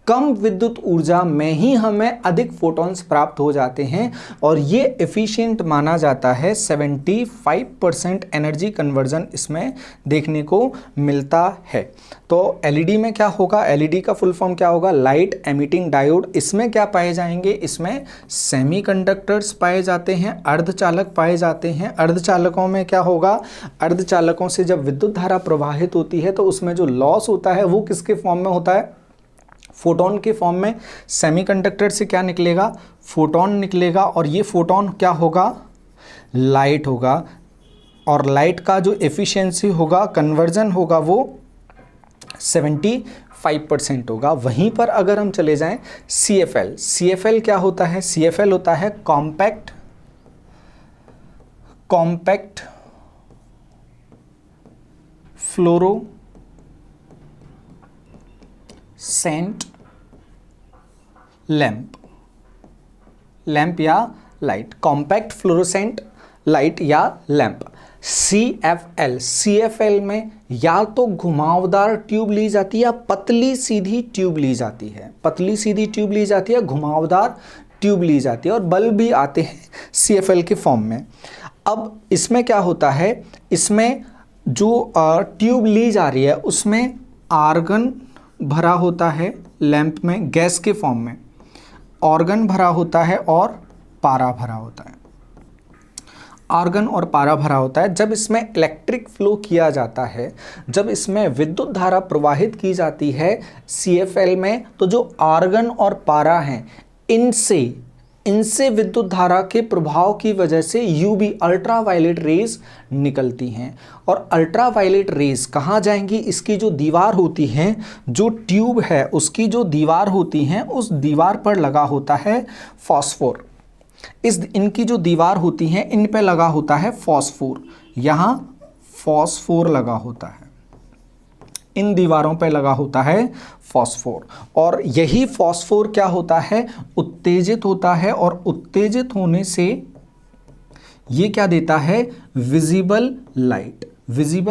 कम विद्युत ऊर्जा में ही हमें अधिक फोटॉन्स प्राप्त हो जाते हैं, और ये एफिशिएंट माना जाता है। 75% एनर्जी कन्वर्जन इसमें देखने को मिलता है। तो एलईडी में क्या होगा, एलईडी का फुल फॉर्म क्या होगा, लाइट एमिटिंग डायोड। इसमें क्या पाए जाएंगे, इसमें सेमीकंडक्टर्स पाए जाते हैं, अर्धचालक पाए जाते हैं। अर्धचालकों में क्या होगा, अर्धचालकों से जब विद्युत धारा प्रवाहित होती है तो उसमें जो लॉस होता है वो किसके फॉर्म में होता है, फोटोन के फॉर्म में। सेमीकंडक्टर से क्या निकलेगा, फोटोन निकलेगा, और ये फोटोन क्या होगा, लाइट होगा। और लाइट का जो एफिशिएंसी होगा, कन्वर्जन होगा, वो 75% होगा। वहीं पर अगर हम चले जाएं CFL क्या होता है? CFL होता है कॉम्पैक्ट फ्लोरोसेंट लैंप या लाइट, कॉम्पैक्ट फ्लोरोसेंट लाइट या लैंप। CFL में या तो घुमावदार ट्यूब ली जाती है या पतली सीधी ट्यूब ली जाती है, घुमावदार ट्यूब ली जाती है, और बल्ब भी आते हैं CFL के फॉर्म में। अब इसमें क्या होता है, इसमें जो ट्यूब ली जा रही है उसमें आर्गन भरा होता है, लैंप में गैस के फॉर्म में ऑर्गन भरा होता है और पारा भरा होता है, आर्गन और पारा भरा होता है। जब इसमें इलेक्ट्रिक फ्लो किया जाता है, जब इसमें विद्युत धारा प्रवाहित की जाती है CFL में, तो जो आर्गन और पारा हैं इनसे विद्युत धारा के प्रभाव की वजह से UV अल्ट्रावायलेट रेज निकलती हैं, और अल्ट्रावायलेट रेज कहाँ जाएंगी? इसकी जो दीवार होती है, जो ट्यूब है उसकी जो दीवार होती हैं, उस दीवार पर लगा होता है फॉस्फोर। इनकी जो दीवार होती हैं इन पे लगा होता है फॉस्फोर, यहाँ फॉस्फोर लगा होता है, इन दीवारों पे लगा होता है फॉस्फोर, और यही फॉस्फोर क्या होता है? उत्तेजित होता है, और उत्तेजित होने से ये क्या देता है? विजिबल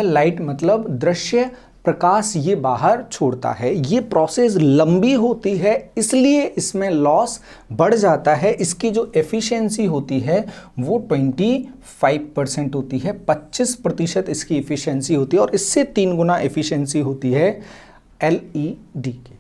लाइट मतलब दृश्य प्रकाश ये बाहर छोड़ता है। ये प्रोसेस लंबी होती है, इसलिए इसमें लॉस बढ़ जाता है। इसकी जो एफिशिएंसी होती है वो 25% होती है, 25% इसकी एफिशिएंसी होती है, और इससे 3 गुना एफिशिएंसी होती है LED की।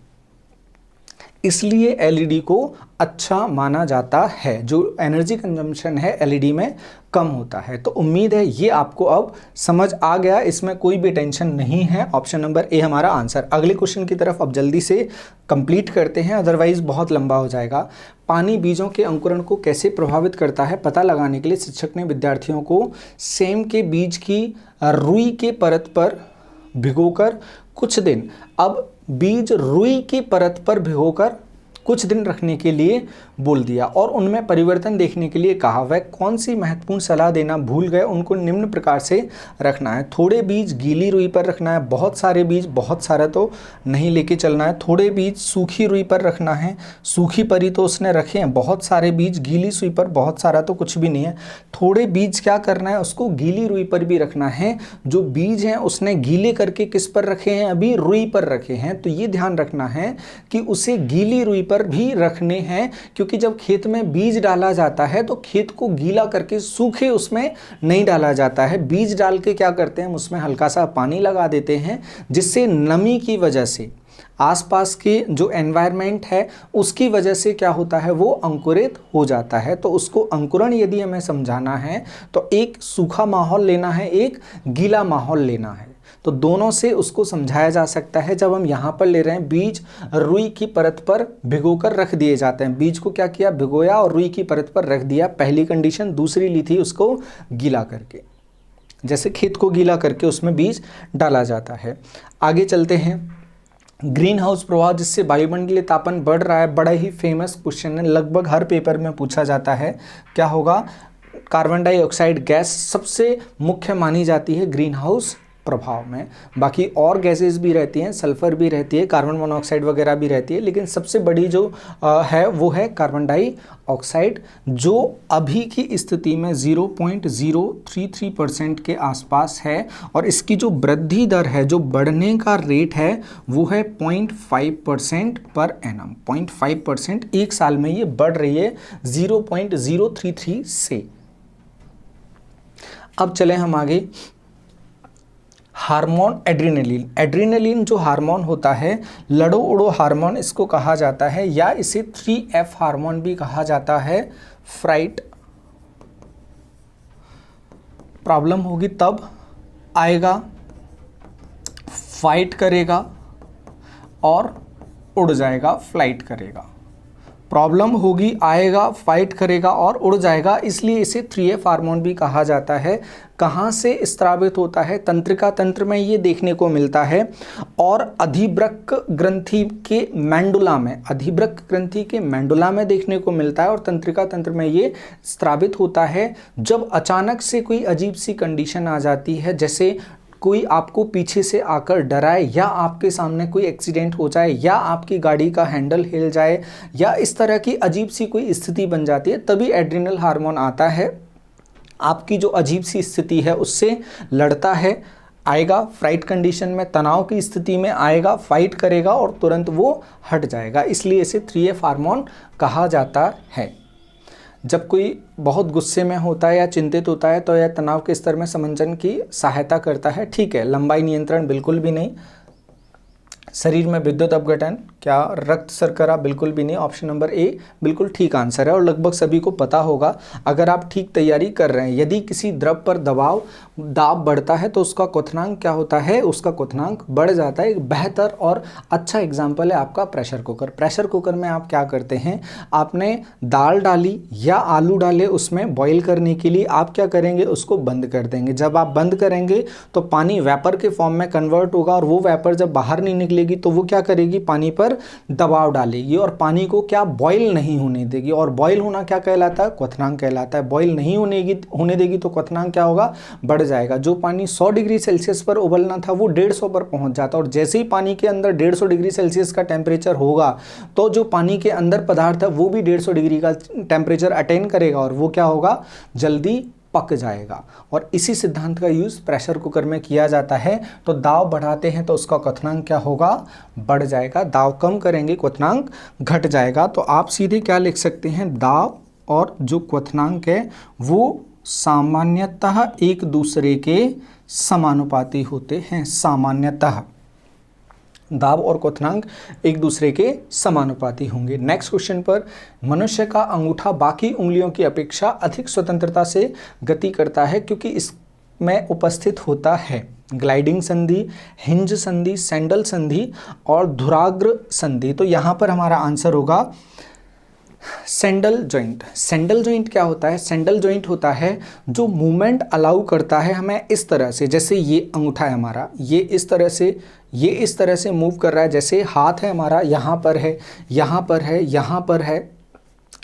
इसलिए LED को अच्छा माना जाता है, जो एनर्जी कंजम्पशन है LED में कम होता है। तो उम्मीद है ये आपको अब समझ आ गया, इसमें कोई भी टेंशन नहीं है। ऑप्शन नंबर ए हमारा आंसर। अगले क्वेश्चन की तरफ अब जल्दी से कंप्लीट करते हैं, अदरवाइज बहुत लंबा हो जाएगा। पानी बीजों के अंकुरण को कैसे प्रभावित करता है, पता लगाने के लिए शिक्षक ने विद्यार्थियों को सेम के बीज की रुई के परत पर भिगोकर कुछ दिन, अब बीज रुई की परत पर भिगोकर कुछ दिन रखने के लिए बोल दिया, और उनमें परिवर्तन देखने के लिए कहा। वह कौन सी महत्वपूर्ण सलाह देना भूल गए? उनको निम्न प्रकार से रखना है। थोड़े बीज गीली रुई पर रखना है, बहुत सारे बीज, बहुत सारा तो नहीं लेके चलना है। थोड़े बीज सूखी रुई पर रखना है, सूखी पर ही तो उसने रखे हैं। बहुत सारे बीज गीली सुई पर, बहुत सारा तो कुछ भी नहीं है। थोड़े बीज क्या करना है, उसको गीली रुई पर भी रखना है। जो बीज हैं उसने गीले करके किस पर रखे हैं? अभी रुई पर रखे हैं। तो ये ध्यान रखना है कि उसे गीली रुई पर भी रखने हैं, क्योंकि जब खेत में बीज डाला जाता है तो खेत को गीला करके सूखे उसमें नहीं डाला जाता है। बीज डाल के क्या करते हैं, हम उसमें हल्का सा पानी लगा देते हैं, जिससे नमी की वजह से आसपास के जो एनवायरनमेंट है उसकी वजह से क्या होता है, वो अंकुरित हो जाता है। तो उसको अंकुरण यदि हमें समझाना है तो एक सूखा माहौल लेना है, एक गीला माहौल लेना है। तो दोनों से उसको समझाया जा सकता है। जब हम यहाँ पर ले रहे हैं, बीज रुई की परत पर भिगोकर रख दिए जाते हैं। बीज को क्या किया, भिगोया और रुई की परत पर रख दिया, पहली कंडीशन। दूसरी ली थी उसको गीला करके, जैसे खेत को गीला करके उसमें बीज डाला जाता है। आगे चलते हैं। ग्रीन हाउस प्रभाव जिससे वायुमंडलीय तापमान बढ़ रहा है, बड़ा ही फेमस क्वेश्चन है, लगभग हर पेपर में पूछा जाता है। क्या होगा? कार्बन डाइऑक्साइड गैस सबसे मुख्य मानी जाती है ग्रीन हाउस प्रभाव में। बाकी और गैसेस भी रहती हैं, सल्फर भी रहती है, कार्बन मोनोऑक्साइड वगैरह भी रहती है, लेकिन सबसे बड़ी जो है वो है कार्बन डाइऑक्साइड, जो अभी की स्थिति में 0.033% के आसपास है। और इसकी जो वृद्धि दर है, जो बढ़ने का रेट है, वो है 0.5% पर एनम। 0.5% एक साल में ये बढ़ रही है 0.033 से। अब चलें हम आगे। Hormone adrenaline. एड्रेनलिन जो हार्मोन होता है, लड़ो उड़ो हार्मोन इसको कहा जाता है, या इसे 3F हार्मोन भी कहा जाता है। फ्राइट प्रॉब्लम होगी तब आएगा, फाइट करेगा और उड़ जाएगा, फ्लाइट करेगा। प्रॉब्लम होगी, आएगा, फाइट करेगा और उड़ जाएगा, इसलिए इसे 3F हार्मोन भी कहा जाता है। कहाँ से स्रावित होता है? तंत्रिका तंत्र में ये देखने को मिलता है और अधिवृक्क ग्रंथि के मैंडुला में, अधिवृक्क ग्रंथि के मैंडुला में देखने को मिलता है और तंत्रिका तंत्र में ये स्रावित होता है जब अचानक से कोई अजीब सी कंडीशन आ जाती है, जैसे कोई आपको पीछे से आकर डराए या आपके सामने कोई एक्सीडेंट हो जाए या आपकी गाड़ी का हैंडल हिल जाए या इस तरह की अजीब सी कोई स्थिति बन जाती है, तभी एड्रिनल हार्मोन आता है, आपकी जो अजीब सी स्थिति है उससे लड़ता है, आएगा फ्राइट कंडीशन में, तनाव की स्थिति में आएगा, फाइट करेगा और तुरंत वो हट जाएगा, इसलिए इसे 3F हार्मोन कहा जाता है। जब कोई बहुत गुस्से में होता है या चिंतित होता है तो यह तनाव के स्तर में समंजन की सहायता करता है। ठीक है, लंबाई नियंत्रण बिल्कुल भी नहीं, शरीर में विद्युत अपघटन, क्या रक्त शर्करा, बिल्कुल भी नहीं। ऑप्शन नंबर ए बिल्कुल ठीक आंसर है और लगभग सभी को पता होगा अगर आप ठीक तैयारी कर रहे हैं। यदि किसी द्रव पर दाब बढ़ता है तो उसका क्वथनांक क्या होता है? उसका क्वथनांक बढ़ जाता है। एक बेहतर और अच्छा एग्जाम्पल है आपका प्रेशर कुकर। प्रेशर कुकर में आप क्या करते हैं, आपने दाल डाली या आलू डाले उसमें बॉईल करने के लिए, आप क्या करेंगे, उसको बंद कर देंगे। जब आप बंद करेंगे तो पानी वेपर के फॉर्म में कन्वर्ट होगा और वो वेपर जब बाहर नहीं निकलेगी तो वो क्या करेगी, पानी पर दबाव डालेगी और पानी को क्या, बॉईल नहीं होने देगी। और बॉईल होना क्या कहलाता है? क्वथनांक कहलाता है। बॉईल नहीं होने देगी तो क्वथनांक क्या होगा, बढ़ जाएगा। जो पानी 100 डिग्री सेल्सियस पर उबलना था वो 150 पर पहुंच जाता है और जैसे ही पानी के अंदर 150 डिग्री सेल्सियस का टेम्परेचर होगा तो जो पानी के अंदर पदार्थ है वो भी 150 डिग्री का टेम्परेचर अटेन करेगा और वो क्या होगा, जल्दी पक जाएगा। और इसी सिद्धांत का यूज प्रेशर कुकर में किया जाता है। तो दाब बढ़ाते हैं तो उसका क्वथनांक क्या होगा, बढ़ जाएगा। दाब कम करेंगे, क्वथनांक घट जाएगा। तो आप सीधे क्या लिख सकते हैं, दाब और जो क्वथनांक है वो सामान्यतः एक दूसरे के समानुपाती होते हैं। सामान्यतः दाब और क्वथनांक एक दूसरे के समानुपाती होंगे। नेक्स्ट क्वेश्चन पर, मनुष्य का अंगूठा बाकी उंगलियों की अपेक्षा अधिक स्वतंत्रता से गति करता है क्योंकि इसमें उपस्थित होता है ग्लाइडिंग संधि, हिंज संधि, सैंडल संधि और धुराग्र संधि। तो यहाँ पर हमारा आंसर होगा सैंडल जॉइंट। सैंडल जॉइंट क्या होता है? सैंडल जॉइंट होता है जो मूवमेंट अलाउ करता है हमें इस तरह से, जैसे ये अंगूठा है हमारा, ये इस तरह से मूव कर रहा है। जैसे हाथ है हमारा, यहाँ पर है, यहाँ पर है, यहाँ पर है,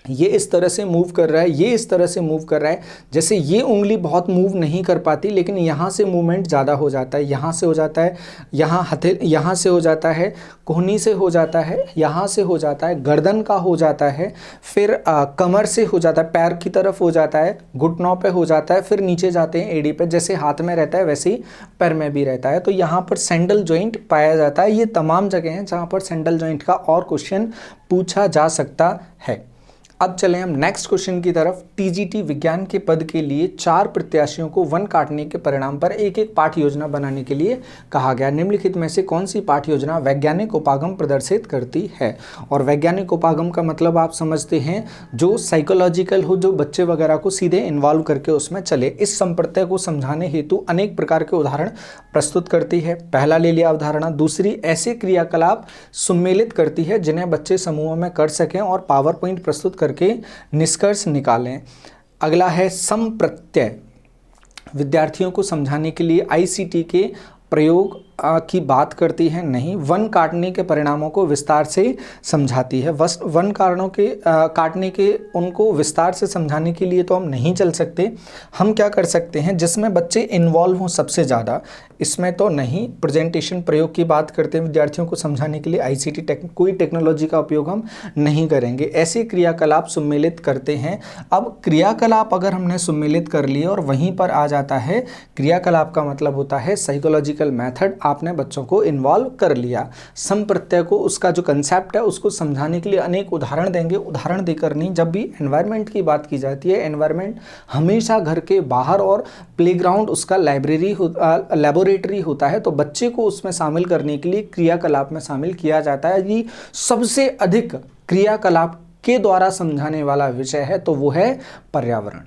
ये इस तरह से मूव कर रहा है, ये इस तरह से मूव कर रहा है। जैसे ये उंगली बहुत मूव नहीं कर पाती लेकिन यहाँ से मूवमेंट ज़्यादा हो जाता है, यहाँ से हो जाता है, यहाँ से हो जाता है, कोहनी से हो जाता है, यहाँ से हो जाता है, गर्दन का हो जाता है, फिर कमर से हो जाता है, पैर की तरफ हो जाता है, घुटनों पे हो जाता है, फिर नीचे जाते हैं एड़ी पे। जैसे हाथ में रहता है वैसे ही पैर में भी रहता है। तो यहाँ पर सैंडल जॉइंट पाया जाता है। ये तमाम जगह हैं जहाँ पर सैंडल जॉइंट का और क्वेश्चन पूछा जा सकता है। अब चलें हम नेक्स्ट क्वेश्चन की तरफ। टीजीटी विज्ञान के पद के लिए 4 प्रत्याशियों को वन काटने के परिणाम पर एक एक पाठ योजना बनाने के लिए कहा गया। निम्नलिखित में से कौन सी पाठ योजना वैज्ञानिक उपागम प्रदर्शित करती है? और वैज्ञानिक उपागम का मतलब आप समझते हैं जो साइकोलॉजिकल हो, जो बच्चे वगैरह को सीधे इन्वॉल्व करके उसमें चले। इस संप्रत्यय को समझाने हेतु अनेक प्रकार के उदाहरण प्रस्तुत करती है। पहला ले लिया अवधारणा। दूसरी, ऐसे क्रियाकलाप सम्मिलित करती है जिन्हें बच्चे समूहों में कर सकें और पावर पॉइंट प्रस्तुत करके निष्कर्ष निकालें। अगला है संप्रत्यय। विद्यार्थियों को समझाने के लिए आईसीटी के प्रयोग की बात करती है, नहीं। वन काटने के परिणामों को विस्तार से समझाती है। वन काटने के उनको विस्तार से समझाने के लिए तो हम नहीं चल सकते। हम क्या कर सकते हैं, जिसमें बच्चे इन्वॉल्व हों सबसे ज़्यादा, इसमें तो नहीं। प्रेजेंटेशन प्रयोग की बात करते हैं, विद्यार्थियों को समझाने के लिए आईसीटी कोई टेक्नोलॉजी का उपयोग हम नहीं करेंगे। ऐसे क्रियाकलाप सम्मिलित करते हैं। अब क्रियाकलाप अगर हमने सम्मिलित कर लिए और वहीं पर आ जाता है, क्रियाकलाप का मतलब होता है साइकोलॉजिकल मेथड, आपने बच्चों को इन्वॉल्व कर लिया। संप्रत्यय को, उसका जो कंसेप्ट है उसको समझाने के लिए अनेक उदाहरण देंगे। उदाहरण देकर नहीं, जब भी एनवायरनमेंट की बात की जाती है, एनवायरनमेंट हमेशा घर के बाहर और प्लेग्राउंड उसका लेबोरेटरी होता है, तो बच्चे को उसमें शामिल करने के लिए क्रियाकलाप में शामिल किया जाता है। ये सबसे अधिक क्रियाकलाप के द्वारा समझाने वाला विषय है तो वो है पर्यावरण।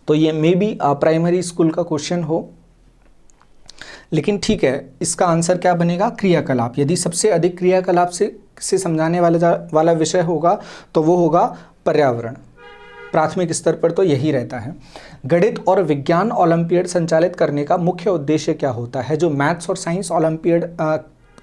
तो ये मे बी प्राइमरी स्कूल का क्वेश्चन हो। लेकिन ठीक है, इसका आंसर क्या बनेगा? क्रियाकलाप। यदि सबसे अधिक क्रियाकलाप से समझाने वाला विषय होगा तो वो होगा पर्यावरण। प्राथमिक स्तर पर तो यही रहता है। गणित और विज्ञान ओलंपियाड संचालित करने का मुख्य उद्देश्य क्या होता है? जो मैथ्स और साइंस ओलंपियाड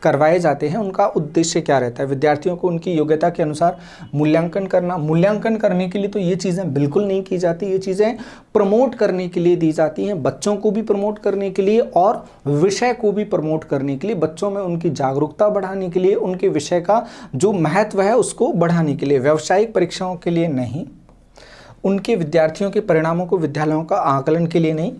करवाए जाते हैं उनका उद्देश्य क्या रहता है? विद्यार्थियों को उनकी योग्यता के अनुसार मूल्यांकन करना। मूल्यांकन करने के लिए तो ये चीज़ें बिल्कुल नहीं की जाती, ये चीज़ें प्रमोट करने के लिए दी जाती हैं, बच्चों को भी प्रमोट करने के लिए और विषय को भी प्रमोट करने के लिए, बच्चों में उनकी जागरूकता बढ़ाने के लिए, उनके विषय का जो महत्व है उसको बढ़ाने के लिए, व्यावसायिक परीक्षाओं के लिए नहीं, उनके विद्यार्थियों के परिणामों को विद्यालयों का आकलन के लिए नहीं।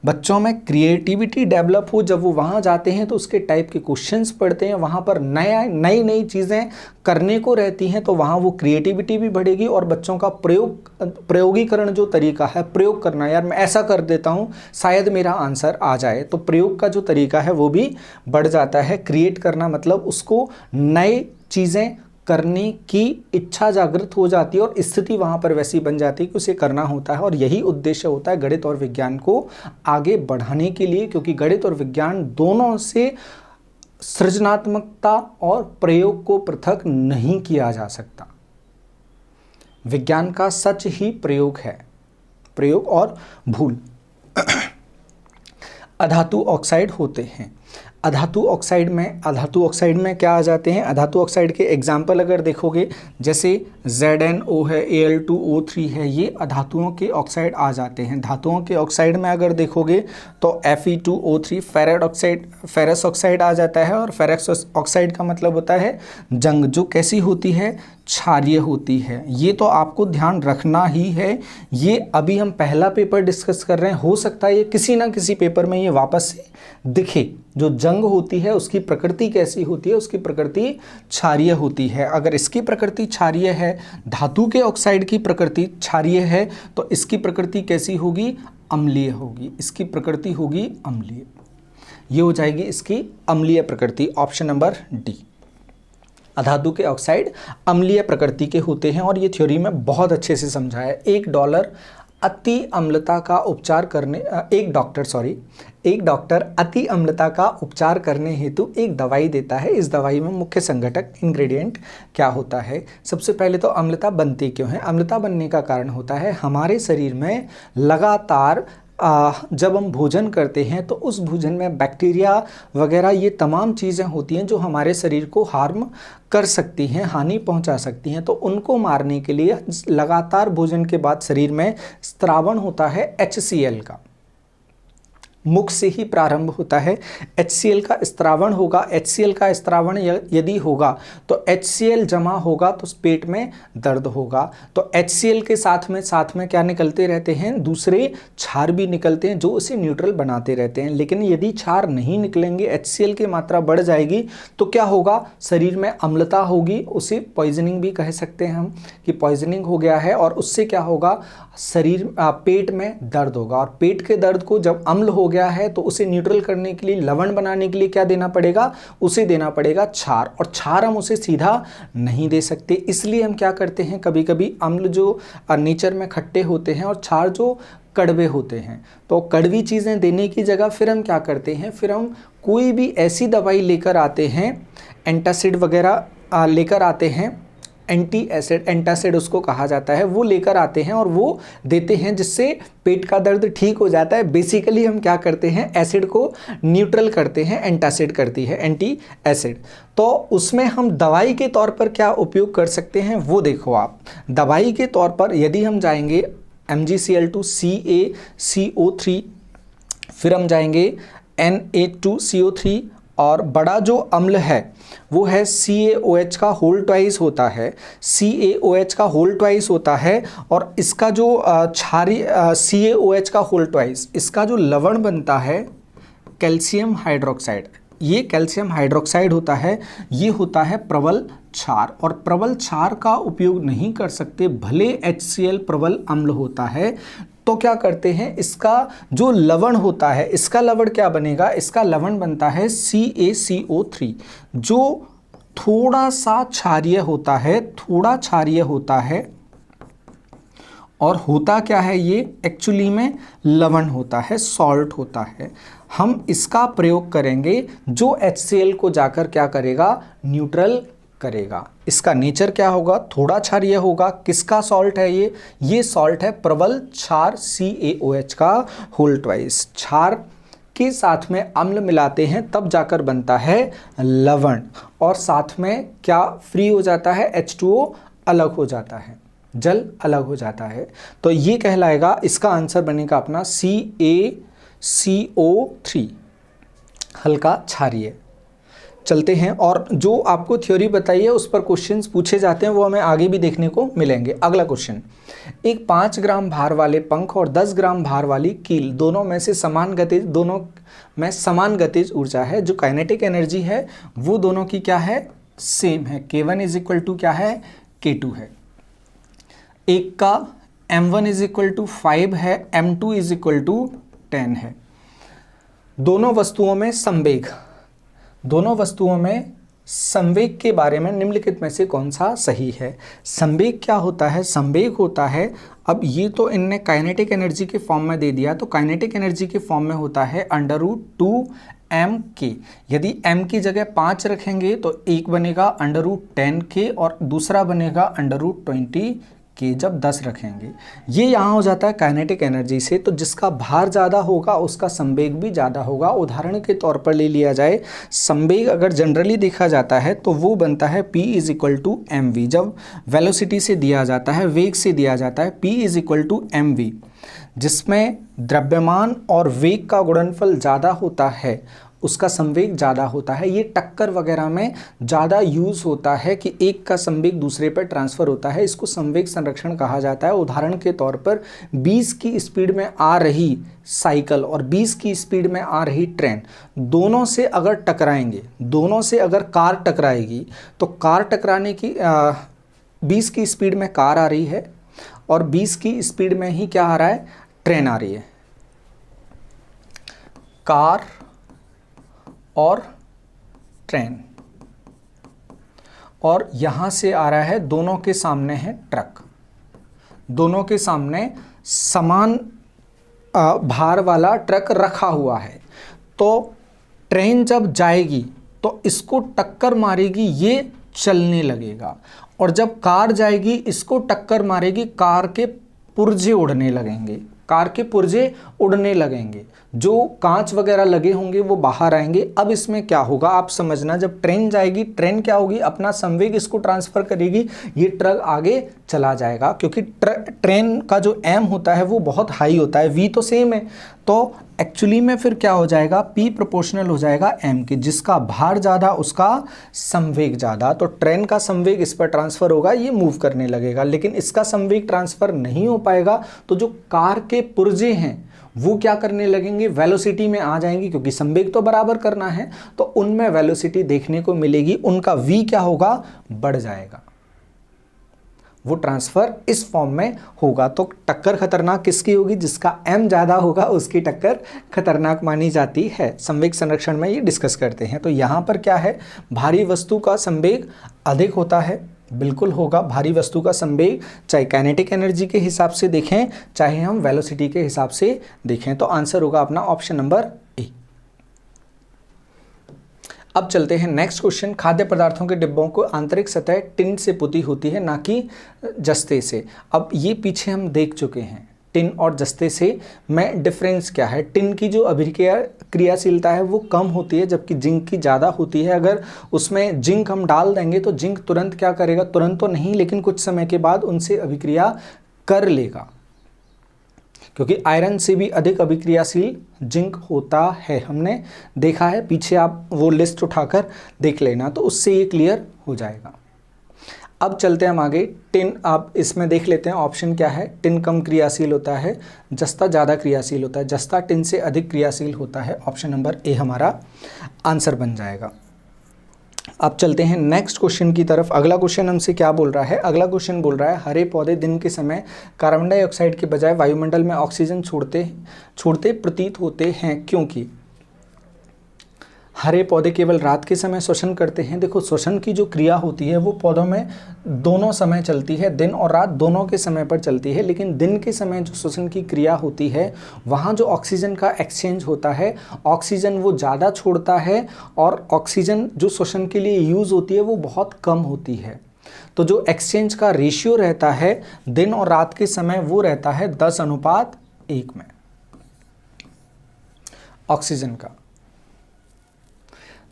बच्चों में क्रिएटिविटी डेवलप हो, जब वो वहाँ जाते हैं तो उसके टाइप के क्वेश्चंस पढ़ते हैं, वहाँ पर नई नई चीज़ें करने को रहती हैं, तो वहाँ वो क्रिएटिविटी भी बढ़ेगी और बच्चों का प्रयोगीकरण जो तरीका है, प्रयोग करना, यार मैं ऐसा कर देता हूँ शायद मेरा आंसर आ जाए, तो प्रयोग का जो तरीका है वो भी बढ़ जाता है। क्रिएट करना मतलब उसको नए चीज़ें करने की इच्छा जागृत हो जाती है और स्थिति वहाँ पर वैसी बन जाती है कि उसे करना होता है, और यही उद्देश्य होता है गणित और विज्ञान को आगे बढ़ाने के लिए, क्योंकि गणित और विज्ञान दोनों से सृजनात्मकता और प्रयोग को पृथक नहीं किया जा सकता। विज्ञान का सच ही प्रयोग है, प्रयोग और भूल। अधातु ऑक्साइड होते हैं। अधातु ऑक्साइड में क्या आ जाते हैं? अधातु ऑक्साइड के एग्जाम्पल अगर देखोगे, जैसे ZnO है, Al2O3 है, ये अधातुओं के ऑक्साइड आ जाते हैं। धातुओं के ऑक्साइड में अगर देखोगे तो Fe2O3 फेरस ऑक्साइड आ जाता है, और फेरस ऑक्साइड का मतलब होता है जंग, जो कैसी होती है? क्षारीय होती है। ये तो आपको ध्यान रखना ही है। ये अभी हम पहला पेपर डिस्कस कर रहे हैं, हो सकता है ये किसी ना किसी पेपर में ये वापस से दिखे। जो जंग होती है उसकी प्रकृति कैसी होती है? उसकी प्रकृति क्षारीय होती है। अगर इसकी प्रकृति क्षारीय है, धातु के ऑक्साइड की प्रकृति क्षारीय है, तो इसकी प्रकृति कैसी होगी? अम्लीय होगी। इसकी प्रकृति होगी अम्लीय। ये हो जाएगी इसकी अम्लीय प्रकृति, ऑप्शन नंबर डी। अधातु के ऑक्साइड अम्लीय प्रकृति के होते हैं, और ये थ्योरी में बहुत अच्छे से समझा है। $1 अति अम्लता का उपचार करने एक डॉक्टर अति अम्लता का उपचार करने हेतु एक दवाई देता है। इस दवाई में मुख्य संघटक इंग्रेडिएंट क्या होता है? सबसे पहले तो अम्लता बनती क्यों है? अम्लता बनने का कारण होता है हमारे शरीर में लगातार जब हम भोजन करते हैं तो उस भोजन में बैक्टीरिया वगैरह ये तमाम चीज़ें होती हैं जो हमारे शरीर को हार्म कर सकती हैं, हानि पहुंचा सकती हैं। तो उनको मारने के लिए लगातार भोजन के बाद शरीर में स्त्रावण होता है HCl का। मुख से ही प्रारंभ होता है। HCl का स्त्रावण होगा। HCl का स्त्रावण यदि होगा तो HCl जमा होगा तो पेट में दर्द होगा। तो HCl के साथ में क्या निकलते रहते हैं? दूसरे क्षार भी निकलते हैं जो उसे न्यूट्रल बनाते रहते हैं। लेकिन यदि क्षार नहीं निकलेंगे, HCl की मात्रा बढ़ जाएगी, तो क्या होगा? शरीर में अम्लता होगी। उसे पॉइजनिंग भी कह सकते हैं हम कि पॉइजनिंग हो गया है, और उससे क्या होगा? पेट में दर्द होगा। और पेट के दर्द को जब अम्ल हो गया है तो उसे न्यूट्रल करने के लिए, लवण बनाने के लिए क्या देना पड़ेगा? उसे देना पड़ेगा क्षार, और क्षार हम उसे सीधा नहीं दे सकते। इसलिए हम क्या करते हैं, कभी कभी अम्ल जो नेचर में खट्टे होते हैं और क्षार जो कड़वे होते हैं, तो कड़वी चीज़ें देने की जगह फिर हम क्या करते हैं? फिर हम कोई भी ऐसी दवाई लेकर आते हैं, एंटासिड वगैरह लेकर आते हैं, एंटासिड उसको कहा जाता है, वो लेकर आते हैं और वो देते हैं, जिससे पेट का दर्द ठीक हो जाता है। बेसिकली हम क्या करते हैं? एसिड को न्यूट्रल करते हैं, एंटासिड करती है, एंटी एसिड। तो उसमें हम दवाई के तौर पर क्या उपयोग कर सकते हैं वो देखो आप। दवाई के तौर पर यदि हम जाएंगे MgCl2 CaCO3, फिर हम जाएंगे Na2CO3, और बड़ा जो अम्ल है वो है CaOH का होल ट्वाइस होता है। CaOH का होल ट्वाइस होता है, और इसका जो क्षारीय CaOH का होल ट्वाइस, इसका जो लवण बनता है कैल्शियम हाइड्रोक्साइड, ये कैल्शियम हाइड्रोक्साइड होता है, ये होता है प्रबल क्षार। और प्रबल क्षार का उपयोग नहीं कर सकते, भले HCl प्रबल अम्ल होता है, तो क्या करते हैं? इसका जो लवण होता है, इसका लवण क्या बनेगा? इसका लवण बनता है CaCO3, जो थोड़ा सा क्षारीय होता है, थोड़ा क्षारीय होता है। और होता क्या है? ये एक्चुअली में लवण होता है, सॉल्ट होता है। हम इसका प्रयोग करेंगे जो HCl को जाकर क्या करेगा, न्यूट्रल करेगा। इसका नेचर क्या होगा, थोड़ा क्षारीय होगा। किसका सॉल्ट है ये सॉल्ट है प्रबल क्षार CaOH का होल ट्वाइस। क्षार के साथ में अम्ल मिलाते हैं तब जाकर बनता है लवण, और साथ में क्या फ्री हो जाता है, H2O अलग हो जाता है, जल अलग हो जाता है। तो ये कहलाएगा, इसका आंसर बनेगा अपना CaCO3, हल्का क्षारीय। चलते हैं, और जो आपको थ्योरी बताई है उस पर क्वेश्चंस पूछे जाते हैं, वो हमें आगे भी देखने को मिलेंगे। अगला क्वेश्चन, एक 5 ग्राम भार वाले पंख और 10 ग्राम भार वाली कील, दोनों में समान गतिज ऊर्जा है। जो काइनेटिक एनर्जी है वो दोनों की क्या है, सेम है। K1 इज इक्वल टू क्या है, K2 है। एक का M1 इज इक्वल टू 5 है, M2 इज इक्वल टू 10 है। दोनों वस्तुओं में संवेग के बारे में निम्नलिखित में से कौन सा सही है। संवेग क्या होता है, संवेग होता है, अब ये तो इनने काइनेटिक एनर्जी के फॉर्म में दे दिया, तो काइनेटिक एनर्जी के फॉर्म में होता है √2mk। यदि m की जगह 5 रखेंगे तो एक बनेगा √10k और दूसरा बनेगा √20k जब 10 रखेंगे। ये यहाँ हो जाता है काइनेटिक एनर्जी से, तो जिसका भार ज़्यादा होगा उसका संवेग भी ज़्यादा होगा। उदाहरण के तौर पर ले लिया जाए, संवेग अगर जनरली देखा जाता है तो वो बनता है P is equal to mv। जब वेलोसिटी से दिया जाता है, वेग से दिया जाता है, P is equal to mv, जिसमें द्रव्यमान और वेग का गुणनफल ज़्यादा होता है उसका संवेग ज़्यादा होता है। ये टक्कर वगैरह में ज़्यादा यूज़ होता है कि एक का संवेग दूसरे पर ट्रांसफ़र होता है, इसको संवेग संरक्षण कहा जाता है। उदाहरण के तौर पर 20 की स्पीड में आ रही साइकिल और 20 की स्पीड में आ रही ट्रेन, दोनों से अगर टकराएंगे, दोनों से अगर कार टकराएगी तो कार टकराने की 20 की स्पीड में कार आ रही है और 20 की स्पीड में ही क्या आ रहा है, ट्रेन आ रही है। कार और ट्रेन, और यहां से आ रहा है, दोनों के सामने है ट्रक, दोनों के सामने समान भार वाला ट्रक रखा हुआ है। तो ट्रेन जब जाएगी तो इसको टक्कर मारेगी, ये चलने लगेगा, और जब कार जाएगी इसको टक्कर मारेगी, कार के पुर्जे उड़ने लगेंगे, कार के पुर्जे उड़ने लगेंगे, जो कांच वगैरह लगे होंगे वो बाहर आएंगे। अब इसमें क्या होगा आप समझना, जब ट्रेन जाएगी, ट्रेन क्या होगी, अपना संवेग इसको ट्रांसफ़र करेगी, ये ट्रक आगे चला जाएगा, क्योंकि ट्रेन का जो m होता है वो बहुत हाई होता है, v तो सेम है, तो एक्चुअली में फिर क्या हो जाएगा, p प्रोपोर्शनल हो जाएगा m के, जिसका भार ज़्यादा उसका संवेग ज़्यादा। तो ट्रेन का संवेग इस पर ट्रांसफ़र होगा, ये मूव करने लगेगा, लेकिन इसका संवेग ट्रांसफ़र नहीं हो पाएगा, तो जो कार के पुर्जे हैं वो क्या करने लगेंगे, वेलोसिटी में आ जाएंगी, क्योंकि संवेग तो बराबर करना है, तो उनमें वेलोसिटी देखने को मिलेगी, उनका v क्या होगा, बढ़ जाएगा, वो ट्रांसफर इस फॉर्म में होगा। तो टक्कर खतरनाक किसकी होगी, जिसका m ज़्यादा होगा उसकी टक्कर खतरनाक मानी जाती है। संवेग संरक्षण में ये डिस्कस करते हैं। तो यहाँ पर क्या है, भारी वस्तु का संवेग अधिक होता है, बिल्कुल होगा, भारी वस्तु का संवेग, चाहे काइनेटिक एनर्जी के हिसाब से देखें चाहे हम वेलोसिटी के हिसाब से देखें। तो आंसर होगा अपना ऑप्शन नंबर ए। अब चलते हैं नेक्स्ट क्वेश्चन। खाद्य पदार्थों के डिब्बों को आंतरिक सतह टिन से पुती होती है, ना कि जस्ते से। अब ये पीछे हम देख चुके हैं, टिन और जस्ते से में डिफरेंस क्या है। टिन की जो अभिक्रिया क्रियाशीलता है वो कम होती है, जबकि जिंक की ज़्यादा होती है। अगर उसमें जिंक हम डाल देंगे तो जिंक तुरंत क्या करेगा, तुरंत तो नहीं लेकिन कुछ समय के बाद उनसे अभिक्रिया कर लेगा, क्योंकि आयरन से भी अधिक अभिक्रियाशील जिंक होता है। हमने देखा है, पीछे आप वो लिस्ट उठाकर देख लेना, तो उससे ये क्लियर हो जाएगा। अब चलते हैं हम आगे। टिन, आप इसमें देख लेते हैं ऑप्शन क्या है। टिन कम क्रियाशील होता है, जस्ता ज़्यादा क्रियाशील होता है, जस्ता टिन से अधिक क्रियाशील होता है। ऑप्शन नंबर ए हमारा आंसर बन जाएगा। अब चलते हैं नेक्स्ट क्वेश्चन की तरफ। अगला क्वेश्चन हमसे क्या बोल रहा है, अगला क्वेश्चन बोल रहा है हरे पौधे दिन के समय कार्बन डाइऑक्साइड के बजाय वायुमंडल में ऑक्सीजन छोड़ते प्रतीत होते हैं, क्योंकि हरे पौधे केवल रात के समय श्वसन करते हैं। देखो श्वसन की जो क्रिया होती है वो पौधों में दोनों समय चलती है, दिन और रात दोनों के समय पर चलती है, लेकिन दिन के समय जो श्वसन की क्रिया होती है वहाँ जो ऑक्सीजन का एक्सचेंज होता है, ऑक्सीजन वो ज़्यादा छोड़ता है और ऑक्सीजन जो श्वसन के लिए यूज़ होती है वो बहुत कम होती है। तो जो एक्सचेंज का रेशियो रहता है दिन और रात के समय वो रहता है 10:1 में ऑक्सीजन का।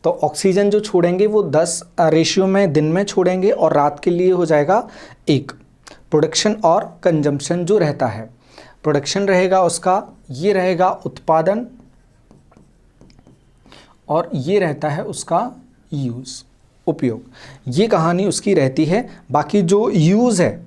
तो ऑक्सीजन जो छोड़ेंगे वो 10 रेशियो में दिन में छोड़ेंगे और रात के लिए हो जाएगा 1। प्रोडक्शन और कंजम्पशन जो रहता है, प्रोडक्शन रहेगा उसका, ये रहेगा उत्पादन और ये रहता है उसका यूज़, उपयोग। ये कहानी उसकी रहती है। बाकी जो यूज़ है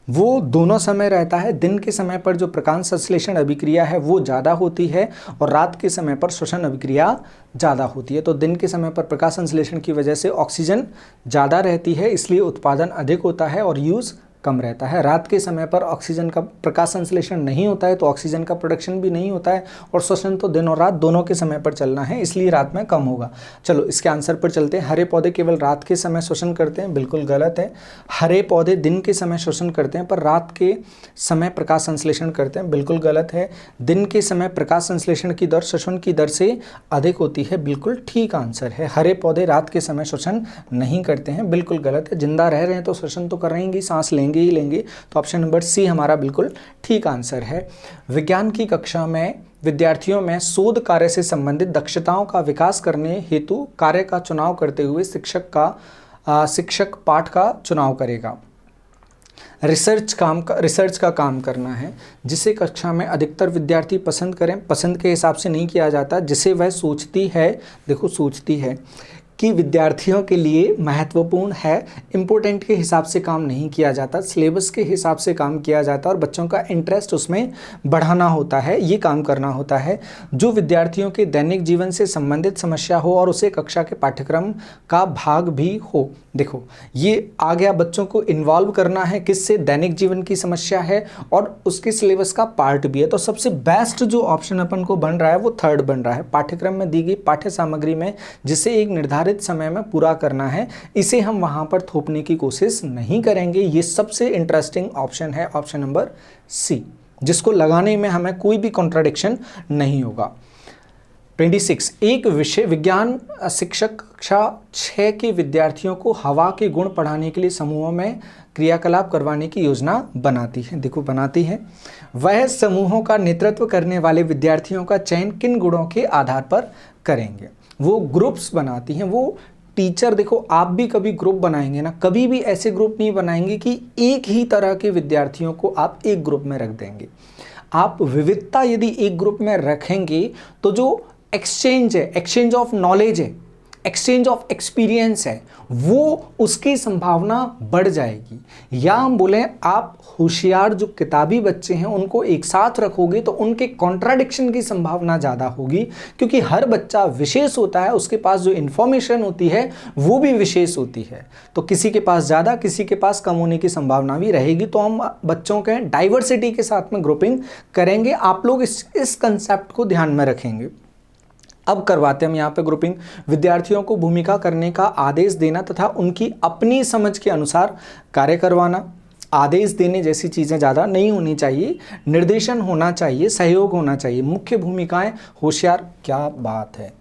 वो दोनों समय रहता है। दिन के समय पर जो प्रकाश संश्लेषण अभिक्रिया है वो ज़्यादा होती है और रात के समय पर श्वसन अभिक्रिया ज़्यादा होती है। तो दिन के समय पर प्रकाश संश्लेषण की वजह से ऑक्सीजन ज़्यादा रहती है, इसलिए उत्पादन अधिक होता है और यूज़ कम रहता है। रात के समय पर ऑक्सीजन का प्रकाश संश्लेषण नहीं होता है तो ऑक्सीजन का प्रोडक्शन भी नहीं होता है और श्वसन तो दिन और रात दोनों के समय पर चलना है, इसलिए रात में कम होगा। चलो इसके आंसर पर चलते हैं। हरे पौधे केवल रात के समय श्वसन करते हैं, बिल्कुल गलत है। हरे पौधे दिन के समय श्वसन करते हैं पर रात के समय प्रकाश संश्लेषण करते हैं, बिल्कुल गलत है। दिन के समय प्रकाश संश्लेषण की दर श्वसन की दर से अधिक होती है, बिल्कुल ठीक आंसर है। हरे पौधे रात के समय श्वसन नहीं करते हैं, बिल्कुल गलत है। जिंदा रह रहे हैं तो श्वसन तो करेंगे, सांस लेंगे ही लेंगे, तो ऑप्शन नंबर सी हमारा बिल्कुल ठीक आंसर है। विज्ञान की कक्षा में विद्यार्थियों में शोध कार्य से संबंधित दक्षताओं का विकास करने हेतु कार्य का चुनाव करते हुए शिक्षक पाठ का चुनाव करेगा। रिसर्च का काम करना है जिसे कक्षा में अधिकतर विद्यार्थी पसंद करें। पसंद के हिसाब से नहीं किया जाता, जिसे वह सोचती है, देखो सोचती है कि विद्यार्थियों के लिए महत्वपूर्ण है, इम्पोर्टेंट के हिसाब से काम नहीं किया जाता, सिलेबस के हिसाब से काम किया जाता और बच्चों का इंटरेस्ट उसमें बढ़ाना होता है, ये काम करना होता है। जो विद्यार्थियों के दैनिक जीवन से संबंधित समस्या हो और उसे कक्षा के पाठ्यक्रम का भाग भी हो। देखो ये आ गया, बच्चों को इन्वॉल्व करना है, किससे, दैनिक जीवन की समस्या है और उसके सिलेबस का पार्ट भी है। तो सबसे बेस्ट जो ऑप्शन अपन को बन रहा है वो थर्ड बन रहा है। पाठ्यक्रम में दी गई पाठ्य सामग्री में जिसे एक निर्धारित समय में पूरा करना है, इसे हम वहां पर थोपने की कोशिश नहीं करेंगे। ये सबसे इंटरेस्टिंग ऑप्शन है, ऑप्शन नंबर सी, जिसको लगाने में हमें कोई भी कॉन्ट्राडिक्शन नहीं होगा। 26 एक विषय विज्ञान शिक्षक कक्षा 6 के विद्यार्थियों को हवा के गुण पढ़ाने के लिए समूहों में क्रियाकलाप करवाने की योजना बनाती है। देखो बनाती है। वह समूहों का नेतृत्व करने वाले विद्यार्थियों का चयन किन गुणों के आधार पर करेंगे। वो ग्रुप्स बनाती हैं, वो टीचर, देखो आप भी कभी ग्रुप बनाएंगे ना, कभी भी ऐसे ग्रुप नहीं बनाएंगे कि एक ही तरह के विद्यार्थियों को आप एक ग्रुप में रख देंगे। आप विविधता यदि एक ग्रुप में रखेंगे तो जो एक्सचेंज है, एक्सचेंज ऑफ नॉलेज है, एक्सचेंज ऑफ एक्सपीरियंस है, वो उसकी संभावना बढ़ जाएगी। या हम बोलें आप होशियार जो किताबी बच्चे हैं उनको एक साथ रखोगे तो उनके कॉन्ट्राडिक्शन की संभावना ज़्यादा होगी, क्योंकि हर बच्चा विशेष होता है, उसके पास जो इन्फॉर्मेशन होती है वो भी विशेष होती है। तो किसी के पास ज़्यादा, किसी के पास कम होने की संभावना भी रहेगी। तो हम बच्चों के डाइवर्सिटी के साथ में ग्रुपिंग करेंगे। आप लोग इस कंसेप्ट को ध्यान में रखेंगे। अब करवाते हैं हम यहाँ पे ग्रुपिंग। विद्यार्थियों को भूमिका करने का आदेश देना तथा उनकी अपनी समझ के अनुसार कार्य करवाना। आदेश देने जैसी चीज़ें ज़्यादा नहीं होनी चाहिए, निर्देशन होना चाहिए, सहयोग होना चाहिए। मुख्य भूमिकाएं होशियार, क्या बात है।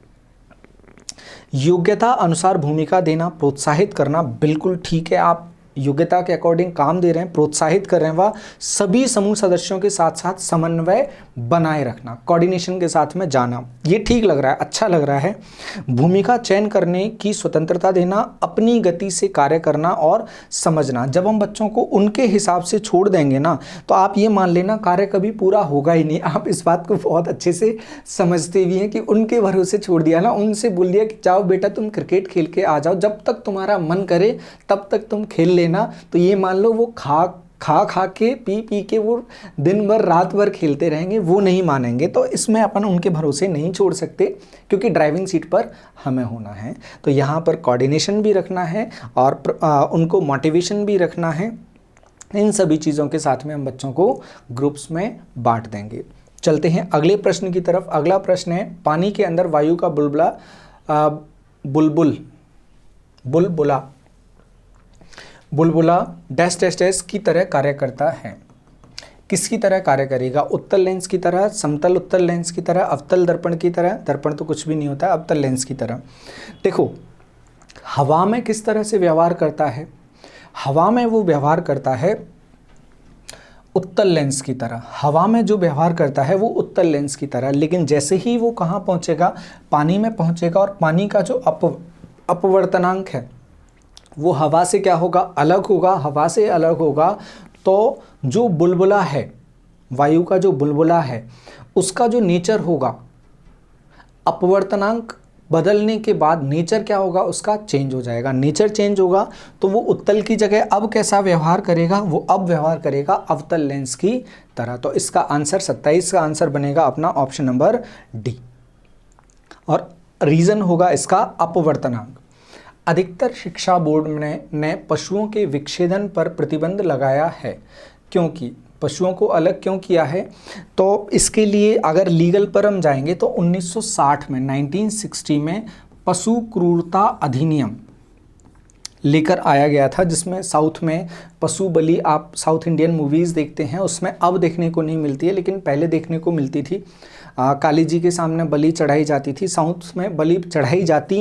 योग्यता अनुसार भूमिका देना, प्रोत्साहित करना, बिल्कुल ठीक है। आप योग्यता के अकॉर्डिंग काम दे रहे हैं, प्रोत्साहित कर रहे हैं। वह सभी समूह सदस्यों के साथ साथ समन्वय बनाए रखना, कोऑर्डिनेशन के साथ में जाना, ये ठीक लग रहा है, अच्छा लग रहा है। भूमिका चयन करने की स्वतंत्रता देना, अपनी गति से कार्य करना और समझना। जब हम बच्चों को उनके हिसाब से छोड़ देंगे ना तो आप ये मान लेना कार्य कभी पूरा होगा ही नहीं। आप इस बात को बहुत अच्छे से समझते भी हैं कि उनके भरोसे छोड़ दिया ना, उनसे बोल दिया कि जाओ बेटा तुम क्रिकेट खेल के आ जाओ, जब तक तुम्हारा मन करे तब तक तुम खेल लेना। तो ये मान लो वो खा के पी के वो दिन भर रात भर खेलते रहेंगे, वो नहीं मानेंगे। तो इसमें अपन उनके भरोसे नहीं छोड़ सकते, क्योंकि ड्राइविंग सीट पर हमें होना है। तो यहाँ पर कोऑर्डिनेशन भी रखना है और उनको मोटिवेशन भी रखना है। इन सभी चीज़ों के साथ में हम बच्चों को ग्रुप्स में बांट देंगे। चलते हैं अगले प्रश्न की तरफ। अगला प्रश्न है, पानी के अंदर वायु का बुलबुला बुलबुल, बुलबुला, बुलबुला डैश डैश डैश की तरह कार्य करता है। किसकी तरह कार्य करेगा? उत्तल लेंस की तरह, समतल उत्तल लेंस की तरह, अवतल दर्पण की तरह। दर्पण तो कुछ भी नहीं होता है, अवतल लेंस की तरह। देखो हवा में किस तरह से व्यवहार करता है? हवा में वो व्यवहार करता है उत्तल लेंस की तरह। हवा में जो व्यवहार करता है वो उत्तल लेंस की तरह, लेकिन जैसे ही वो कहाँ पहुँचेगा? पानी में पहुँचेगा, और पानी का जो अपवर्तनांक है वो हवा से क्या होगा? अलग होगा। हवा से अलग होगा तो जो बुलबुला है, वायु का जो बुलबुला है, उसका जो नेचर होगा, अपवर्तनांक बदलने के बाद नेचर क्या होगा? उसका चेंज हो जाएगा। नेचर चेंज होगा तो वो उत्तल की जगह अब कैसा व्यवहार करेगा? वो अब व्यवहार करेगा अवतल लेंस की तरह। तो इसका आंसर 27 का आंसर बनेगा अपना ऑप्शन नंबर डी, और रीजन होगा इसका अपवर्तनांक। अधिकतर शिक्षा बोर्ड ने पशुओं के विच्छेदन पर प्रतिबंध लगाया है, क्योंकि पशुओं को अलग क्यों किया है? तो इसके लिए अगर लीगल पर हम जाएंगे तो 1960 में 1960 में पशु क्रूरता अधिनियम लेकर आया गया था, जिसमें साउथ में पशु बलि, आप साउथ इंडियन मूवीज़ देखते हैं उसमें अब देखने को नहीं मिलती है, लेकिन पहले देखने को मिलती थी। काली जी के सामने बलि चढ़ाई जाती थी। साउथ में बलि चढ़ाई जाती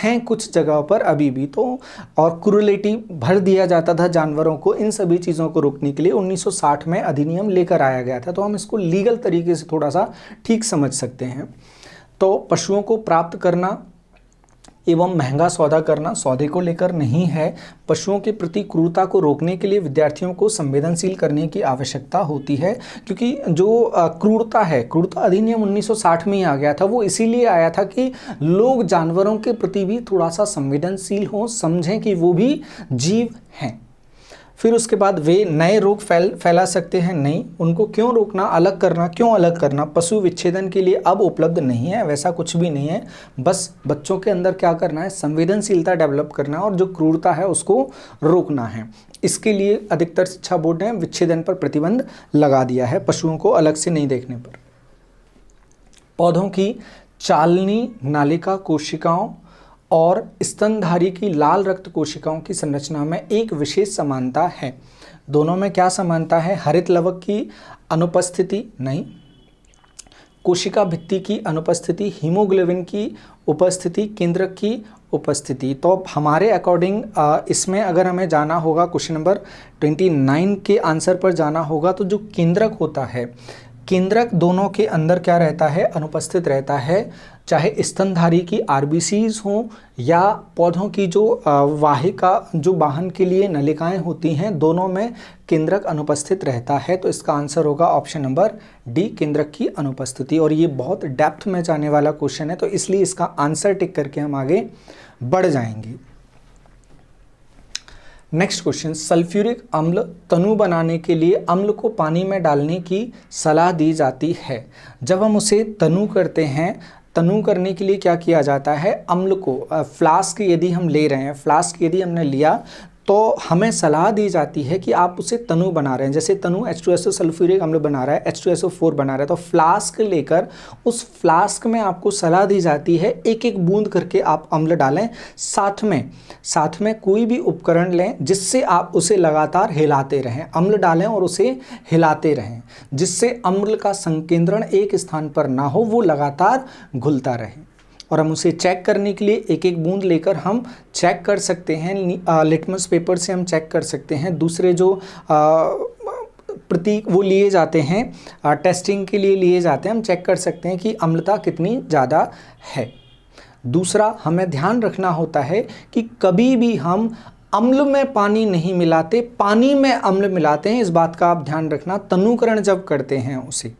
हैं कुछ जगहों पर अभी भी, तो और क्रूरलिटी भर दिया जाता था जानवरों को। इन सभी चीज़ों को रोकने के लिए 1960 में अधिनियम लेकर आया गया था। तो हम इसको लीगल तरीके से थोड़ा सा ठीक समझ सकते हैं। तो पशुओं को प्राप्त करना एवं महंगा सौदा करना सौदे को लेकर नहीं है। पशुओं के प्रति क्रूरता को रोकने के लिए विद्यार्थियों को संवेदनशील करने की आवश्यकता होती है, क्योंकि जो क्रूरता है, क्रूरता अधिनियम 1960 में ही आ गया था। वो इसीलिए आया था कि लोग जानवरों के प्रति भी थोड़ा सा संवेदनशील हों, समझें कि वो भी जीव हैं। फिर उसके बाद वे नए रोग फैला सकते हैं, नहीं। उनको क्यों रोकना, अलग करना, क्यों अलग करना? पशु विच्छेदन के लिए अब उपलब्ध नहीं है, वैसा कुछ भी नहीं है। बस बच्चों के अंदर क्या करना है? संवेदनशीलता डेवलप करना है और जो क्रूरता है उसको रोकना है। इसके लिए अधिकतर शिक्षा बोर्ड ने विच्छेदन पर प्रतिबंध लगा दिया है, पशुओं को अलग से नहीं देखने पर। पौधों की चालनी नालिका कोशिकाओं और स्तनधारी की लाल रक्त कोशिकाओं की संरचना में एक विशेष समानता है। दोनों में क्या समानता है? हरित लवक की अनुपस्थिति नहीं, कोशिका भित्ति की अनुपस्थिति, हीमोग्लोबिन की उपस्थिति, केंद्रक की उपस्थिति। तो हमारे अकॉर्डिंग इसमें अगर हमें जाना होगा, क्वेश्चन नंबर 29 के आंसर पर जाना होगा, तो जो केंद्रक होता है, केंद्रक दोनों के अंदर क्या रहता है? अनुपस्थित रहता है। चाहे स्तनधारी की आरबीसीज हों या पौधों की जो वाहिका, जो वाहन के लिए नलिकाएं होती हैं, दोनों में केंद्रक अनुपस्थित रहता है। तो इसका आंसर होगा ऑप्शन नंबर डी, केंद्रक की अनुपस्थिति। और ये बहुत डेप्थ में जाने वाला क्वेश्चन है, तो इसलिए इसका आंसर टिक करके हम आगे बढ़ जाएंगे। नेक्स्ट क्वेश्चन, सल्फ्यूरिक अम्ल तनु बनाने के लिए अम्ल को पानी में डालने की सलाह दी जाती है। जब हम उसे तनु करते हैं, तनु करने के लिए क्या किया जाता है? अम्ल को फ्लास्क यदि हम ले रहे हैं, फ्लास्क यदि हमने लिया तो हमें सलाह दी जाती है कि आप उसे तनु बना रहे हैं, जैसे तनु H2SO सल्फ्यूरिक अम्ल बना रहा है, H2SO4 बना रहा है, तो फ्लास्क लेकर उस फ्लास्क में आपको सलाह दी जाती है एक एक बूंद करके आप अम्ल डालें। साथ में कोई भी उपकरण लें जिससे आप उसे लगातार हिलाते रहें। अम्ल डालें और उसे हिलाते रहें, जिससे अम्ल का संकेंद्रण एक स्थान पर ना हो, वो लगातार घुलता रहे। और हम उसे चेक करने के लिए एक एक बूंद लेकर हम चेक कर सकते हैं। लिटमस पेपर से हम चेक कर सकते हैं। दूसरे जो प्रतीक वो लिए जाते हैं, टेस्टिंग के लिए लिए जाते हैं, हम चेक कर सकते हैं कि अम्लता कितनी ज़्यादा है। दूसरा हमें ध्यान रखना होता है कि कभी भी हम अम्ल में पानी नहीं मिलाते, पानी में अम्ल मिलाते हैं। इस बात का आप ध्यान रखना। तनुकरण जब करते हैं उसे,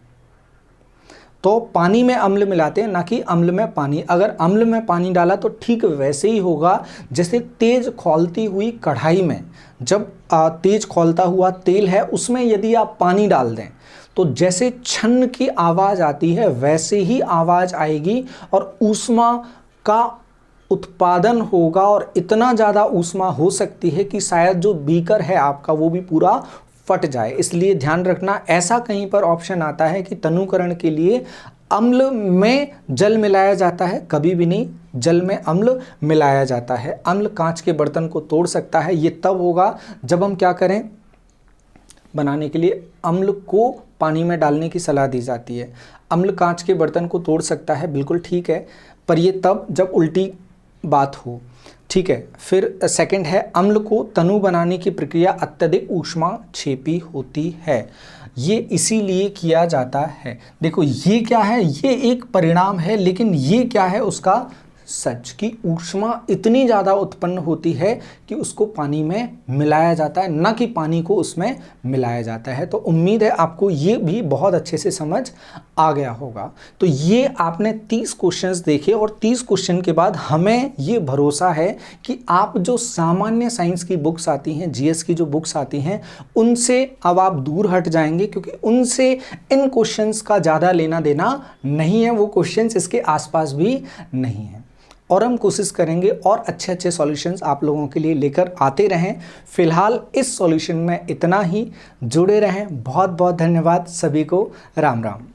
तो पानी में अम्ल मिलाते हैं, ना कि अम्ल में पानी। अगर अम्ल में पानी डाला तो ठीक वैसे ही होगा जैसे तेज खौलती हुई कढ़ाई में जब तेज खौलता हुआ तेल है, उसमें यदि आप पानी डाल दें तो जैसे छन्न की आवाज़ आती है वैसे ही आवाज़ आएगी और ऊष्मा का उत्पादन होगा। और इतना ज़्यादा ऊष्मा हो सकती है कि शायद जो बीकर है आपका वो भी पूरा फट जाए। इसलिए ध्यान रखना, ऐसा कहीं पर ऑप्शन आता है कि तनुकरण के लिए अम्ल में जल मिलाया जाता है? कभी भी नहीं जल में अम्ल मिलाया जाता है। अम्ल कांच के बर्तन को तोड़ सकता है, ये तब होगा जब हम क्या करें, बनाने के लिए अम्ल को पानी में डालने की सलाह दी जाती है। अम्ल कांच के बर्तन को तोड़ सकता है, बिल्कुल ठीक है, पर ये तब जब उल्टी बात हो, ठीक है। फिर सेकंड है, अम्ल को तनु बनाने की प्रक्रिया अत्यधिक ऊष्माक्षेपी होती है, ये इसीलिए किया जाता है। देखो ये क्या है, ये एक परिणाम है, लेकिन ये क्या है उसका सच, कि ऊष्मा इतनी ज़्यादा उत्पन्न होती है कि उसको पानी में मिलाया जाता है, ना कि पानी को उसमें मिलाया जाता है। तो उम्मीद है आपको ये भी बहुत अच्छे से समझ आ गया होगा। तो ये आपने 30 क्वेश्चंस देखे और 30 क्वेश्चन के बाद हमें ये भरोसा है कि आप जो सामान्य साइंस की बुक्स आती हैं, जीएस की जो बुक्स आती हैं, उनसे अब आप दूर हट जाएंगे, क्योंकि उनसे इन क्वेश्चंस का ज़्यादा लेना देना नहीं है, वो क्वेश्चंस इसके आसपास भी नहीं है। और हम कोशिश करेंगे और अच्छे अच्छे सॉल्यूशंस आप लोगों के लिए लेकर आते रहें। फिलहाल इस सॉल्यूशन में इतना ही, जुड़े रहें। बहुत बहुत धन्यवाद सभी को, राम राम।